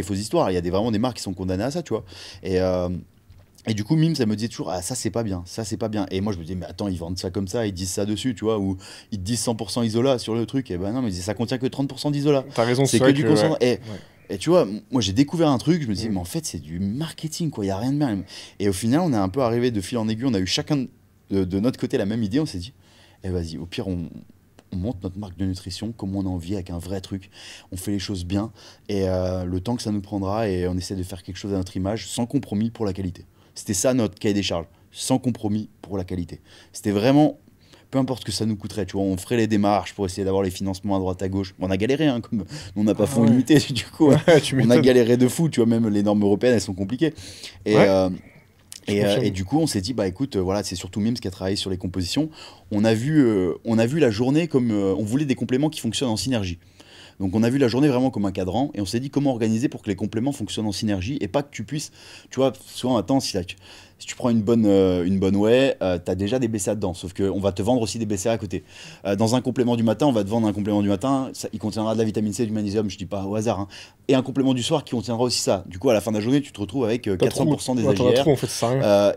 fausses histoires. Il y a vraiment des marques qui sont condamnées à ça, tu vois. Et du coup, Mims, elle me disait toujours, ah, ça c'est pas bien, ça c'est pas bien. Et moi, je me disais, mais attends, ils vendent ça comme ça, ils disent ça dessus, tu vois, ou ils te disent 100% isola sur le truc. Et ben non, mais ça contient que 30% d'isola. T'as raison, c'est que du concentré. Et tu vois, moi j'ai découvert un truc, je me disais, mais en fait, c'est du marketing, quoi, il y a rien de bien. Et au final, on est un peu arrivé de fil en aiguille, on a eu chacun de notre côté la même idée, on s'est dit, eh vas-y, au pire, on monte notre marque de nutrition comme on a envie, avec un vrai truc. On fait les choses bien, et le temps que ça nous prendra, et on essaie de faire quelque chose à notre image, sans compromis pour la qualité. C'était ça notre cahier des charges, sans compromis pour la qualité. C'était vraiment, peu importe ce que ça nous coûterait, tu vois, on ferait les démarches pour essayer d'avoir les financements à droite à gauche. On a galéré, hein, comme on n'a pas fonds illimité, du coup, on a galéré de fou, tu vois, même les normes européennes, elles sont compliquées. Et du coup, on s'est dit, bah écoute, voilà, c'est surtout Mims qui a travaillé sur les compositions. On a vu la journée comme on voulait des compléments qui fonctionnent en synergie. Donc on a vu la journée vraiment comme un cadran et on s'est dit comment organiser pour que les compléments fonctionnent en synergie et pas que tu puisses, tu vois, souvent attends, si tu prends une bonne whey, tu as déjà des BCA dedans, sauf qu'on va te vendre aussi des BCA à côté. Dans un complément du matin, on va te vendre un complément du matin, il contiendra de la vitamine C, du magnésium, je dis pas au hasard, hein, et un complément du soir qui contiendra aussi ça. Du coup, à la fin de la journée, tu te retrouves avec 400% des AGR. En fait, ça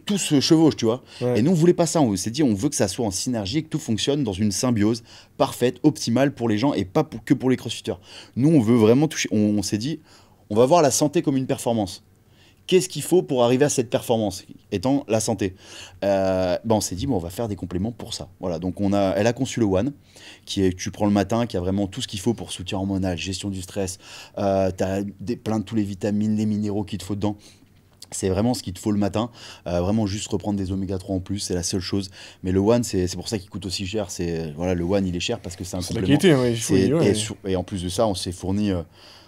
tout se chevauche, tu vois. Et nous, on voulait pas ça, on s'est dit, on veut que ça soit en synergie et que tout fonctionne dans une symbiose parfaite, optimale pour les gens et pas que pour les crossfitters. Nous, on veut vraiment toucher, on s'est dit, on va voir la santé comme une performance. Qu'est-ce qu'il faut pour arriver à cette performance, étant la santé? On s'est dit, on va faire des compléments pour ça. Voilà, donc elle a conçu le One, tu prends le matin, qui a vraiment tout ce qu'il faut pour soutien hormonal, gestion du stress, tu as plein de tous les vitamines, les minéraux qu'il te faut dedans. C'est vraiment ce qu'il te faut le matin, vraiment juste reprendre des oméga 3 en plus, c'est la seule chose. Mais le One, c'est pour ça qu'il coûte aussi cher. Voilà, le One, il est cher parce que c'est un complément. C'est la qualité, et en plus de ça, on s'est fourni.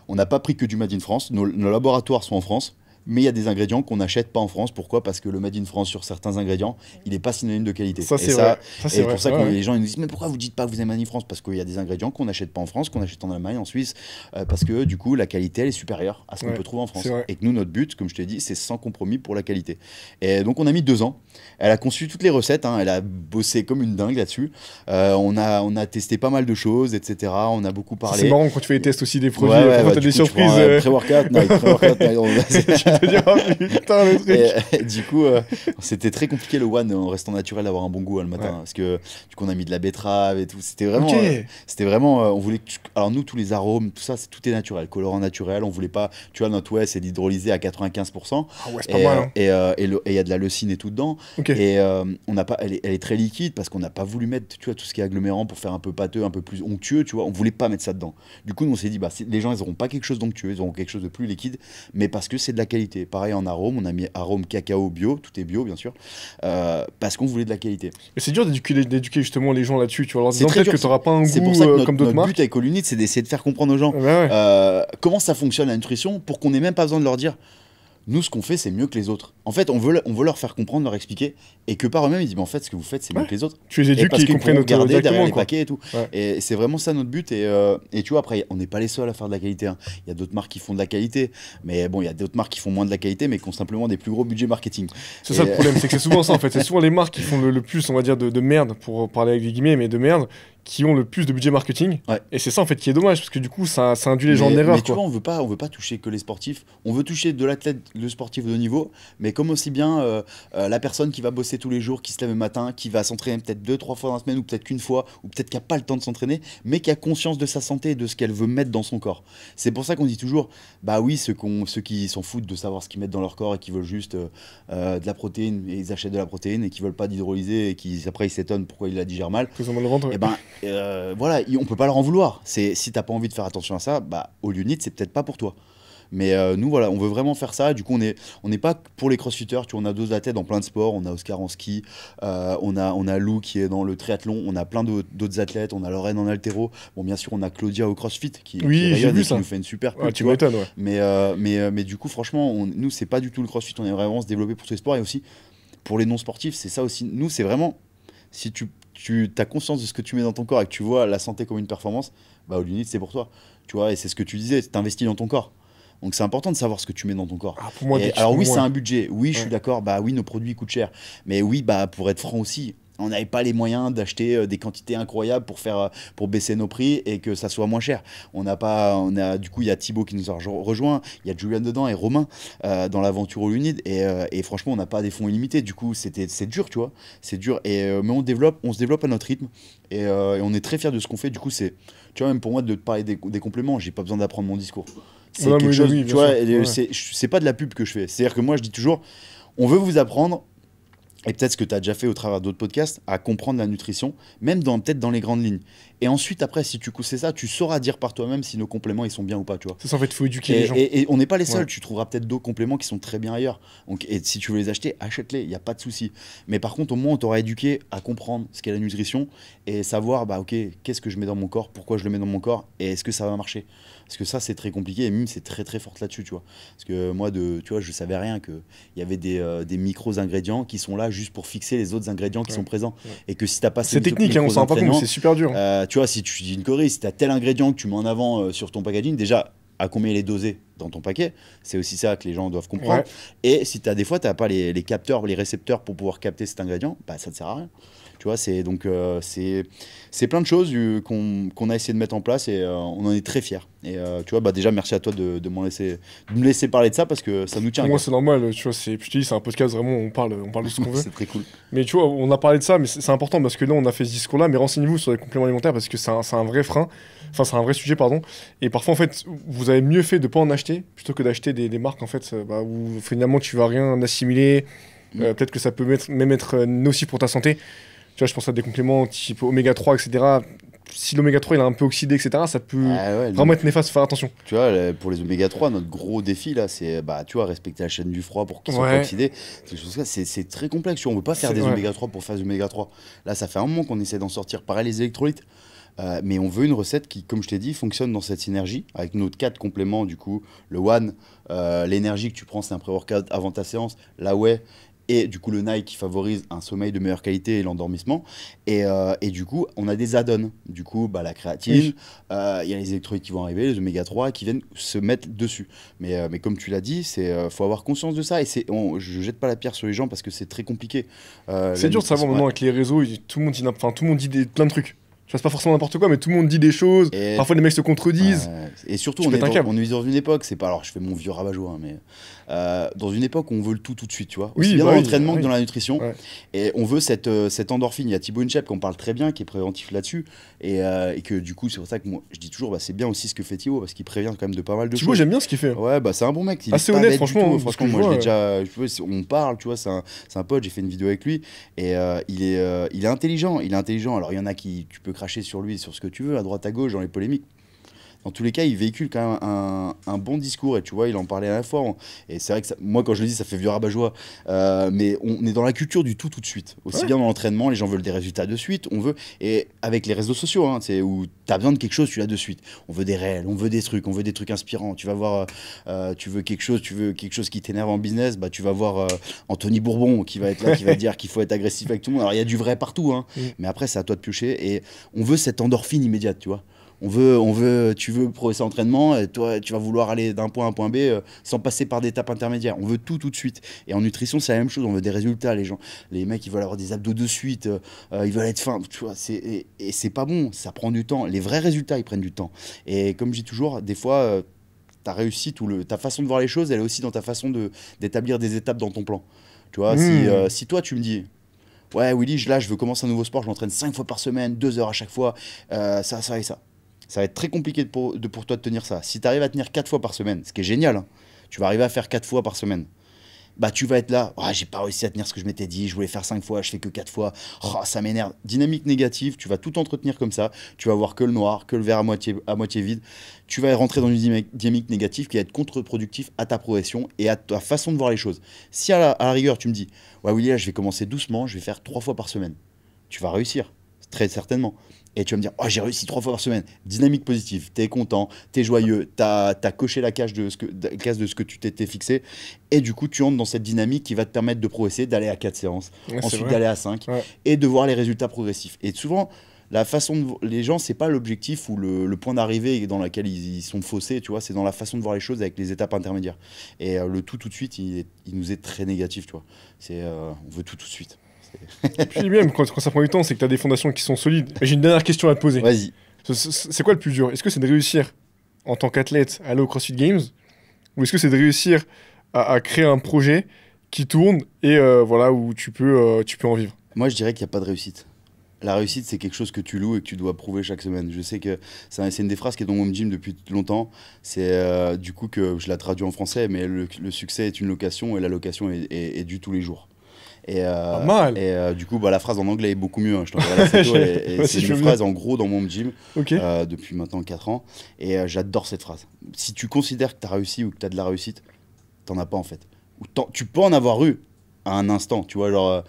On n'a pas pris que du Made in France. Nos laboratoires sont en France. Mais il y a des ingrédients qu'on n'achète pas en France. Pourquoi? Parce que le Made in France sur certains ingrédients, il n'est pas synonyme de qualité. Ça, c'est vrai. C'est pour ça que les gens ils nous disent, mais pourquoi vous dites pas que vous êtes Made in France? Parce qu'il y a des ingrédients qu'on n'achète pas en France, qu'on achète en Allemagne, en Suisse, parce que du coup, la qualité, elle est supérieure à ce qu'on peut trouver en France. Et que nous, notre but, comme je te dis, c'est sans compromis pour la qualité. Et donc, on a mis 2 ans. Elle a conçu toutes les recettes, hein, elle a bossé comme une dingue là-dessus. On a testé pas mal de choses, etc. On a beaucoup parlé. C'est marrant quand tu fais les tests aussi des produits, t'as des surprises. Pré-workout, putain, le truc. Et du coup, c'était très compliqué le One en restant naturel d'avoir un bon goût le matin. Parce que du coup, on a mis de la betterave et tout. C'était vraiment. On voulait. Alors, nous, tous les arômes, tout ça, tout est naturel. Colorant naturel. On voulait pas. Tu vois, notre whey, c'est hydrolysé à 95%. Ah ouais, c'est pas mal. Hein. Et il y a de la leucine et tout dedans. Et on n'a pas. Elle est très liquide parce qu'on n'a pas voulu mettre, tu vois, tout ce qui est agglomérant pour faire un peu pâteux, un peu plus onctueux. Tu vois, on voulait pas mettre ça dedans. Du coup, nous, on s'est dit, les gens, ils auront pas quelque chose d'onctueux, ils auront quelque chose de plus liquide, mais parce que c'est de la qualité. Pareil en arôme, on a mis arôme cacao bio, tout est bio bien sûr, parce qu'on voulait de la qualité. Mais c'est dur d'éduquer justement les gens là-dessus, tu vois, leur disant peut-être que tu n'auras pas un goût pour ça que comme d'autres marques. Notre but avec All You Need, c'est d'essayer de faire comprendre aux gens comment ça fonctionne la nutrition pour qu'on n'ait même pas besoin de leur dire nous ce qu'on fait c'est mieux que les autres. En fait on veut leur faire comprendre, leur expliquer et que par eux-mêmes ils disent mais en fait ce que vous faites c'est mieux que les autres. Tu les éduques, ils comprennent regarder derrière les paquets et tout. Et c'est vraiment ça notre but et tu vois après on n'est pas les seuls à faire de la qualité. Hein. Il y a d'autres marques qui font de la qualité, mais bon il y a d'autres marques qui font moins de la qualité mais qui ont simplement des plus gros budgets marketing. C'est ça le problème, c'est que c'est souvent ça en fait. C'est souvent les marques qui font le plus on va dire de merde pour parler avec des guillemets mais de merde. Qui ont le plus de budget marketing et c'est ça en fait qui est dommage parce que du coup ça induit les gens en erreur. Mais tu vois on veut pas toucher que les sportifs, on veut toucher de l'athlète, le sportif de haut niveau, mais comme aussi bien la personne qui va bosser tous les jours, qui se lève le matin, qui va s'entraîner peut-être 2-3 fois dans la semaine ou peut-être qu'une fois ou peut-être qui a pas le temps de s'entraîner mais qui a conscience de sa santé et de ce qu'elle veut mettre dans son corps. C'est pour ça qu'on dit toujours bah oui ceux qui s'en foutent de savoir ce qu'ils mettent dans leur corps et qui veulent juste de la protéine et ils achètent de la protéine et qui veulent pas d'hydrolyser et qui après ils s'étonnent pourquoi ils la digèrent mal. Et ben voilà, on peut pas leur en vouloir. Si t'as pas envie de faire attention à ça, All You Need, c'est peut-être pas pour toi. Mais nous, voilà, on veut vraiment faire ça. Du coup, on n'est pas pour les crossfitters. Tu vois, on a d'autres athlètes dans plein de sports. On a Oscar en ski, on a Lou qui est dans le triathlon. On a plein d'autres athlètes. On a Lorraine en haltéro. Bon, bien sûr, on a Claudia au crossfit qui rayonne et qui nous fait une super pub. Tu m'étonnes, ouais. Mais du coup, franchement, nous, c'est pas du tout le crossfit. On est vraiment se développer pour tous les sports et aussi pour les non-sportifs. C'est ça aussi. Nous, c'est vraiment si tu as conscience de ce que tu mets dans ton corps et que tu vois la santé comme une performance, bah All You Need, c'est pour toi. Tu vois, et c'est ce que tu disais, tu investis dans ton corps. Donc c'est important de savoir ce que tu mets dans ton corps. Pour moi, alors oui, c'est un budget. Oui, je suis d'accord. Bah oui, nos produits coûtent cher. Mais oui, bah pour être franc aussi, on n'avait pas les moyens d'acheter des quantités incroyables pour baisser nos prix et que ça soit moins cher. Du coup, il y a Thibaut qui nous a rejoint, il y a Julian dedans et Romain dans l'aventure All You Need. Et franchement, on n'a pas des fonds illimités. Du coup, c'est dur, tu vois. C'est dur. Mais on se développe à notre rythme et on est très fiers de ce qu'on fait. Du coup, c'est, tu vois, même pour moi, de te parler des compléments, j'ai pas besoin d'apprendre mon discours. C'est quelque chose, tu vois, c'est pas de la pub que je fais. C'est-à-dire que moi, je dis toujours, on veut vous apprendre. Et peut-être ce que tu as déjà fait au travers d'autres podcasts, à comprendre la nutrition, même peut-être dans les grandes lignes. Et ensuite, après, si tu sais ça, tu sauras dire par toi-même si nos compléments ils sont bien ou pas, tu vois. C'est ça, en fait, il faut éduquer les gens. Et on n'est pas les seuls, tu trouveras peut-être d'autres compléments qui sont très bien ailleurs. Donc, et si tu veux les acheter, achète-les, il n'y a pas de souci. Mais par contre, au moins, on t'aura éduqué à comprendre ce qu'est la nutrition et savoir, bah ok, qu'est-ce que je mets dans mon corps, pourquoi je le mets dans mon corps et est-ce que ça va marcher. Parce que ça, c'est très compliqué et Mime, c'est très très forte là-dessus, tu vois. Parce que moi, tu vois, je savais rien qu'il y avait des micros-ingrédients qui sont là juste pour fixer les autres ingrédients qui sont présents. Et que si tu n'as pas c'est technique, on s'en rend pas compte, c'est super dur. Tu vois, si tu dis une connerie, si tu as tel ingrédient que tu mets en avant sur ton packaging, déjà, à combien il est dosé dans ton paquet, c'est aussi ça que les gens doivent comprendre. Et si des fois, tu n'as pas les capteurs, les récepteurs pour pouvoir capter cet ingrédient, bah, ça ne sert à rien. Tu vois, c'est plein de choses qu'on a essayé de mettre en place et on en est très fiers. Et tu vois, bah déjà, merci à toi de me laisser parler de ça parce que ça nous tient. Pour moi, c'est normal. Tu vois, je te dis, c'est un podcast vraiment, on parle de ce qu'on veut. C'est très cool. Mais tu vois, on a parlé de ça, mais c'est important parce que là, on a fait ce discours-là. Mais renseignez-vous sur les compléments alimentaires parce que c'est un vrai frein. Enfin, c'est un vrai sujet, pardon. Et parfois, en fait, vous avez mieux fait de ne pas en acheter plutôt que d'acheter des marques en fait, où finalement, tu vas rien assimiler. Peut-être que ça peut même être nocif pour ta santé. Tu vois, je pense à des compléments type oméga 3, etc. Si l'oméga 3 il est un peu oxydé, etc., ça peut vraiment être néfaste, faut faire attention. Tu vois, pour les oméga 3, notre gros défi, là, c'est tu vois, respecter la chaîne du froid pour qu'ils soient pas oxydés. C'est très complexe. On ne veut pas faire des oméga 3 pour faire des oméga 3. Là, ça fait un moment qu'on essaie d'en sortir. Pareil, les électrolytes. Mais on veut une recette qui, comme je t'ai dit, fonctionne dans cette synergie avec nos 4 compléments, du coup, le One, l'énergie que tu prends, c'est un pré-workout avant ta séance, la Whey, et du coup le Nike qui favorise un sommeil de meilleure qualité et l'endormissement. Et du coup, on a des add-ons. Du coup, bah, la créatine, y a les électrolytes qui vont arriver, les oméga 3 qui viennent se mettre dessus. Mais comme tu l'as dit, faut avoir conscience de ça. Et je jette pas la pierre sur les gens parce que c'est très compliqué. C'est dur de savoir maintenant avec les réseaux, tout le monde dit plein de trucs. Je fasse pas forcément n'importe quoi, mais tout le monde dit des choses. Parfois, les mecs se contredisent. Et surtout, on est dans une époque, c'est pas. Alors, je fais mon vieux rabat-joie, mais dans une époque où on veut le tout de suite, tu vois. Aussi bien dans l'entraînement que dans la nutrition. Et on veut cette endorphine. Il y a Thibaut Inchep qu'on parle très bien, qui est préventif là-dessus. Et que du coup, c'est pour ça que moi, je dis toujours, c'est bien aussi ce que fait Thibaut, parce qu'il prévient quand même de pas mal de choses. Thibaut, j'aime bien ce qu'il fait. Ouais, c'est un bon mec. Il assez honnête, franchement. Franchement, moi, je l'ai déjà. On parle, tu vois, c'est un pote, j'ai fait une vidéo avec lui. Et il est intelligent. Alors, il y en a qui. Tu peux cracher sur lui, sur ce que tu veux, à droite, à gauche, dans les polémiques. Dans tous les cas, il véhicule quand même un bon discours et tu vois, il en parlait à la fois. Et c'est vrai que moi, quand je le dis, ça fait vieux rabat-joie. Mais on est dans la culture du tout de suite. Aussi bien dans l'entraînement, les gens veulent des résultats de suite. Et avec les réseaux sociaux, où tu as besoin de quelque chose, tu l'as de suite. On veut des réels, on veut des trucs inspirants. Tu vas voir, tu veux quelque chose qui t'énerve en business, bah, tu vas voir Anthony Bourbon qui va être là, qui va dire qu'il faut être agressif avec tout le monde. Alors il y a du vrai partout, mais après, c'est à toi de piocher. Et on veut cette endorphine immédiate, tu vois. Tu veux progresser en entraînement, et toi, tu vas vouloir aller d'un point à un point B sans passer par des étapes intermédiaires. On veut tout de suite. Et en nutrition, c'est la même chose. On veut des résultats. Les mecs, ils veulent avoir des abdos de suite, ils veulent être fins. Tu vois, et c'est pas bon. Ça prend du temps. Les vrais résultats, ils prennent du temps. Et comme je dis toujours, des fois, ta réussite ou ta façon de voir les choses, elle est aussi dans ta façon d'établir des étapes dans ton plan. Tu vois, si toi, tu me dis. Ouais, Willy, là, je veux commencer un nouveau sport, je m'entraîne 5 fois par semaine, 2 heures à chaque fois, ça et ça. Ça va être très compliqué pour toi de tenir ça. Si tu arrives à tenir 4 fois par semaine, ce qui est génial, tu vas arriver à faire 4 fois par semaine. bah tu vas être là, oh, j'ai pas réussi à tenir ce que je m'étais dit, je voulais faire 5 fois, je fais que 4 fois, oh, ça m'énerve. Dynamique négative, tu vas tout entretenir comme ça, tu vas voir que le noir, que le verre à moitié vide, tu vas rentrer dans une dynamique négative qui va être contre-productif à ta progression et à ta façon de voir les choses. Si à la rigueur tu me dis, ouais Willy, là, je vais commencer doucement, je vais faire 3 fois par semaine, tu vas réussir, très certainement. Et tu vas me dire, oh, j'ai réussi 3 fois par semaine. Dynamique positive, t'es content, t'es joyeux, t'as coché la case de ce que tu t'étais fixé. Et du coup, tu entres dans cette dynamique qui va te permettre de progresser, d'aller à 4 séances, Ouais, ensuite d'aller à 5, et de voir les résultats progressifs. Et souvent, la façon de les gens, c'est pas l'objectif ou le point d'arrivée dans lequel ils sont faussés, tu vois, c'est dans la façon de voir les choses avec les étapes intermédiaires. Et le tout de suite, il nous est très négatif, tu vois. On veut tout de suite. Et puis même, quand ça prend du temps, c'est que tu as des fondations qui sont solides. Et j'ai une dernière question à te poser. Vas-y. C'est quoi le plus dur? Est-ce que c'est de réussir en tant qu'athlète à aller au CrossFit Games? Ou est-ce que c'est de réussir à créer un projet qui tourne et voilà, où tu peux en vivre? Moi, je dirais qu'il n'y a pas de réussite. La réussite, c'est quelque chose que tu loues et que tu dois prouver chaque semaine. Je sais que c'est une des phrases qui est dans mon gym depuis longtemps. C'est du coup que je la traduis en français, mais le succès est une location et la location est due tous les jours. Pas mal. Du coup, bah, la phrase en anglais est beaucoup mieux. Hein. Je t'enverrai la photo. C'est une phrase en gros dans mon gym depuis maintenant 4 ans. Et j'adore cette phrase. Si tu considères que tu as réussi ou que tu as de la réussite, t'en as pas en fait. Tu peux en avoir eu à un instant. Tu vois, genre,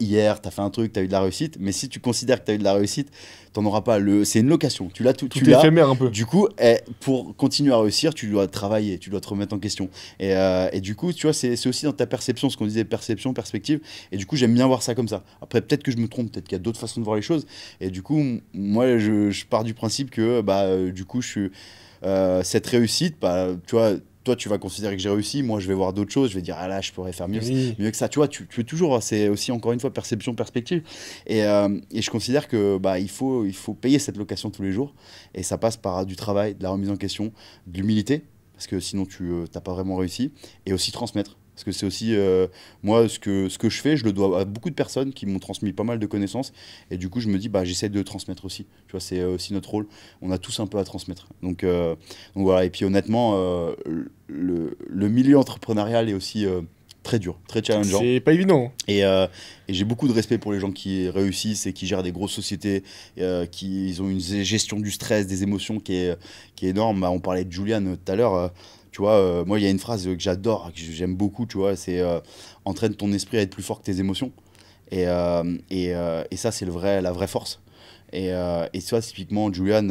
hier, tu as fait un truc, tu as eu de la réussite. Mais si tu considères que tu as eu de la réussite, t'en auras pas. C'est une location. Tu l'as tout. Tout est éphémère un peu. Du coup, pour continuer à réussir, tu dois travailler, tu dois te remettre en question. Et du coup, tu vois, c'est aussi dans ta perception, ce qu'on disait, perception, perspective. Et du coup, j'aime bien voir ça comme ça. Après, peut-être que je me trompe, peut-être qu'il y a d'autres façons de voir les choses. Et du coup, moi, je pars du principe que, du coup, cette réussite, tu vois. Toi, tu vas considérer que j'ai réussi. Moi, je vais voir d'autres choses. Je vais dire, ah là, je pourrais faire mieux, mieux que ça. Tu vois, tu veux toujours. C'est aussi, encore une fois, perception, perspective. Et je considère que il faut payer cette location tous les jours. Et ça passe par du travail, de la remise en question, de l'humilité. Parce que sinon, tu n'as pas vraiment réussi. Et aussi transmettre. Parce que c'est aussi, moi, ce que je fais, je le dois à beaucoup de personnes qui m'ont transmis pas mal de connaissances. Et du coup, je me dis, j'essaie de transmettre aussi. Tu vois, c'est aussi notre rôle. On a tous un peu à transmettre. Donc voilà. Et puis honnêtement, le milieu entrepreneurial est aussi très dur, très challengeant. C'est pas évident. Et j'ai beaucoup de respect pour les gens qui réussissent et qui gèrent des grosses sociétés, ils ont une gestion du stress, des émotions qui est énorme. On parlait de Julian tout à l'heure. Tu vois, moi, il y a une phrase que j'adore, que j'aime beaucoup, tu vois, c'est entraîne ton esprit à être plus fort que tes émotions. Et ça, c'est la vraie force. Et ça, typiquement, Julian,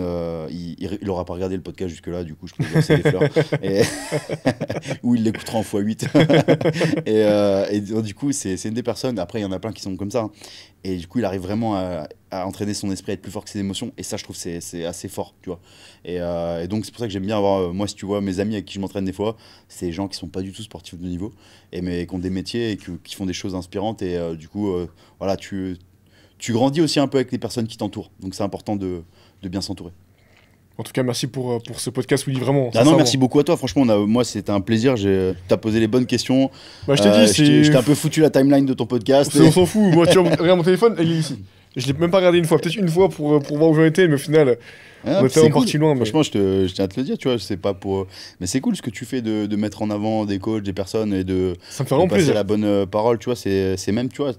il aura pas regardé le podcast jusque-là, du coup, je peux lui lancer des fleurs. Ou il l'écoutera en x8. et du coup, c'est une des personnes. Après, il y en a plein qui sont comme ça. Hein. Et du coup, il arrive vraiment à entraîner son esprit à être plus fort que ses émotions. Et ça, je trouve que c'est assez fort, tu vois. Et donc, c'est pour ça que j'aime bien avoir, moi, si tu vois, mes amis avec qui je m'entraîne des fois, c'est des gens qui sont pas du tout sportifs de niveau, mais qui ont des métiers et qui font des choses inspirantes. Et du coup, voilà, tu grandis aussi un peu avec les personnes qui t'entourent. Donc, c'est important de bien s'entourer. En tout cas, merci pour ce podcast, Willy, vraiment. Ah non, merci beaucoup à toi. Franchement, moi, c'était un plaisir. T'as posé les bonnes questions. Je t'ai dit, je t'ai un peu foutu la timeline de ton podcast. On s'en fout. Moi, tu vois, regarde mon téléphone, il est ici. Je l'ai même pas regardé une fois. Peut-être une fois pour voir où j'en étais, mais au final, on était tellement parti loin. Franchement, je tiens à te le dire, tu vois, c'est pas pour. Mais c'est cool ce que tu fais de mettre en avant des coachs, des personnes et ça me fait vraiment passer plaisir. la bonne parole, tu vois. C'est même, tu vois.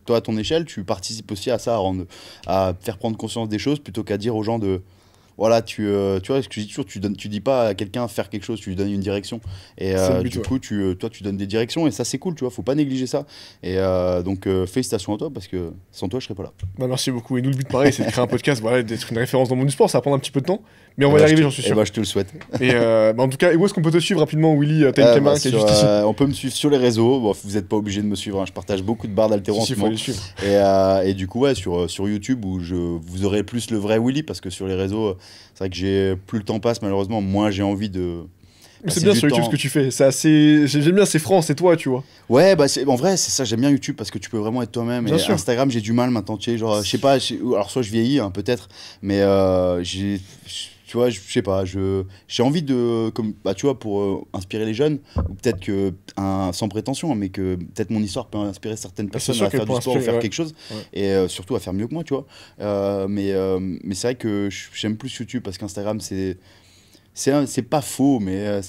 Toi, à ton échelle, tu participes aussi à ça, à faire prendre conscience des choses plutôt qu'à dire aux gens de. Voilà, tu vois, ce que je dis toujours, tu dis pas à quelqu'un faire quelque chose, tu lui donnes une direction. Et du coup, toi, tu donnes des directions et ça, c'est cool, tu vois, faut pas négliger ça. Et donc, félicitations à toi parce que sans toi, je serais pas là. Merci beaucoup. Et nous, le but, pareil, c'est de créer un podcast, voilà, d'être une référence dans le monde du sport. Ça va prendre un petit peu de temps, mais on va y arriver, j'en suis sûr. Je te le souhaite. Et en tout cas, où est-ce qu'on peut te suivre rapidement, Willy? T'as une caméra qui est juste ici. On peut me suivre sur les réseaux. Bon, vous n'êtes pas obligé de me suivre. Hein. Je partage beaucoup de barres d'haltéro en ce moment. Et du coup, ouais, sur YouTube, où vous aurez plus le vrai Willy, parce que sur les réseaux, c'est vrai que plus le temps passe, malheureusement, moins j'ai envie de. Mais c'est bien sur YouTube ce que tu fais. C'est assez. J'aime bien, c'est franc, c'est toi, tu vois. Ouais, en vrai, c'est ça. J'aime bien YouTube parce que tu peux vraiment être toi-même. Et sûr. Instagram, j'ai du mal maintenant. Tu sais, genre, je sais pas. Alors, soit je vieillis, hein, peut-être, mais tu vois, je sais pas, j'ai envie de, tu vois, pour inspirer les jeunes, ou peut-être que, sans prétention, mais que peut-être mon histoire peut inspirer certaines personnes à faire du sport ou faire quelque chose, et surtout à faire mieux que moi, tu vois. Mais c'est vrai que j'aime plus YouTube parce qu'Instagram, c'est pas faux, mais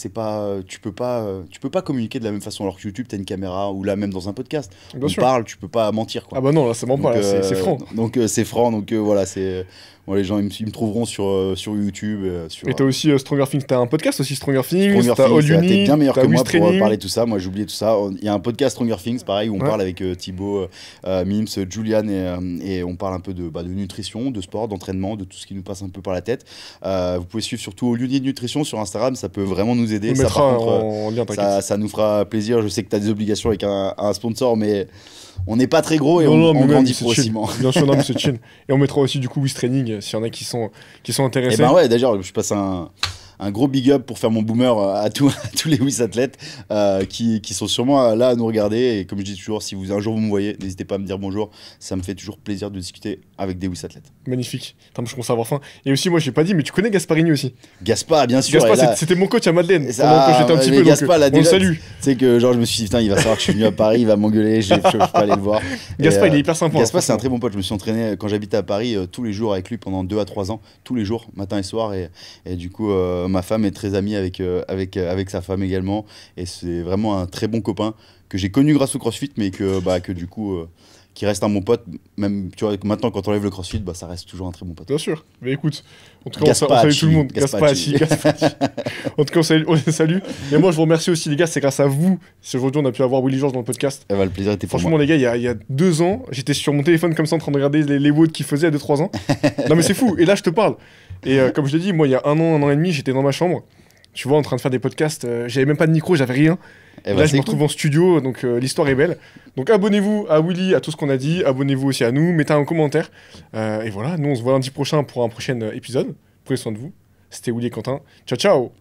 tu peux pas communiquer de la même façon. Alors que YouTube, t'as une caméra, ou là, même dans un podcast, Bien on sûr. parle, tu peux pas mentir, quoi. Ah bah non, là, c'est bon, pas, là, c'est franc. Donc c'est franc, donc voilà, bon, les gens ils me trouveront sur YouTube. Et t'as aussi Stronger Things, t'as un podcast aussi, Stronger Things, Stranger t'as Things, All You t'es Need, bien meilleur t'as que moi Wish pour Training. parler de tout ça. Moi, j'ai oublié tout ça. Il y a un podcast Stranger Things, pareil, où on Ouais. parle avec Thibaut, Mims, Julian, et on parle un peu de nutrition, de sport, d'entraînement, de tout ce qui nous passe un peu par la tête. Vous pouvez suivre surtout All You Need Nutrition sur Instagram, ça peut vraiment nous aider. On Ça, mettra par contre, en lien, t'inquiète. ça nous fera plaisir. Je sais que tu as des obligations avec un sponsor, mais on n'est pas très gros et Non, non, on mais même, grandit c'est progressivement. chill. Bien sûr, non, mais c'est chill. Et on mettra aussi du coup Wish Training, s'il y en a qui sont Et intéressés. ben ouais, d'ailleurs, je passe un gros big up pour faire mon boomer à tous les WIS athlètes qui sont sûrement là à nous regarder. Et comme je dis toujours, si un jour vous me voyez, n'hésitez pas à me dire bonjour. Ça me fait toujours plaisir de discuter avec des WIS athlètes. Magnifique. Attends, je commence à avoir faim. Et aussi, moi, j'ai pas dit, mais tu connais Gasparini aussi. Gaspard, bien sûr. Gaspard, et là, c'était mon coach à Madeleine. Ça, Pendant que j'étais un petit mais peu. Gaspard, là, Donc, on le déjà, salue. tu sais que genre je me suis dit putain il va savoir que je suis venu à Paris, il va m'engueuler, je peux pas aller le voir. Gaspard, Et, il est hyper sympa. Gaspard c'est un franchement. très bon pote, je me suis entraîné quand j'habitais à Paris tous les jours avec lui pendant 2 à 3 ans, tous les jours, matin et soir et du coup ma femme est très amie avec sa femme également et c'est vraiment un très bon copain que j'ai connu grâce au CrossFit mais que du coup qui reste un bon pote, même tu vois maintenant quand on enlève le CrossFit bah ça reste toujours un très bon pote. Bien sûr. Mais écoute, en tout cas, on salue tout le monde. Gaspacci. Gaspacci. En tout cas, on les salue. Et moi, je vous remercie aussi, les gars. C'est grâce à vous si aujourd'hui on a pu avoir Willy George dans le podcast. Eh ben, le plaisir était pour Franchement, moi. les gars, il y a 2 ans, j'étais sur mon téléphone comme ça en train de regarder les WOD qu'il faisait à 2-3 ans. Non, mais c'est fou. Et là, je te parle. Et comme je l'ai dit, moi, il y a un an et demi, j'étais dans ma chambre. Tu vois, en train de faire des podcasts. J'avais même pas de micro, j'avais rien. Eh Et ben, là, je c'est me cool. retrouve en studio, donc l'histoire est belle. Donc abonnez-vous à Willy, à tout ce qu'on a dit. Abonnez-vous aussi à nous, mettez un commentaire. Et voilà, nous on se voit lundi prochain pour un prochain épisode. Prenez soin de vous. C'était Willy et Quentin. Ciao, ciao!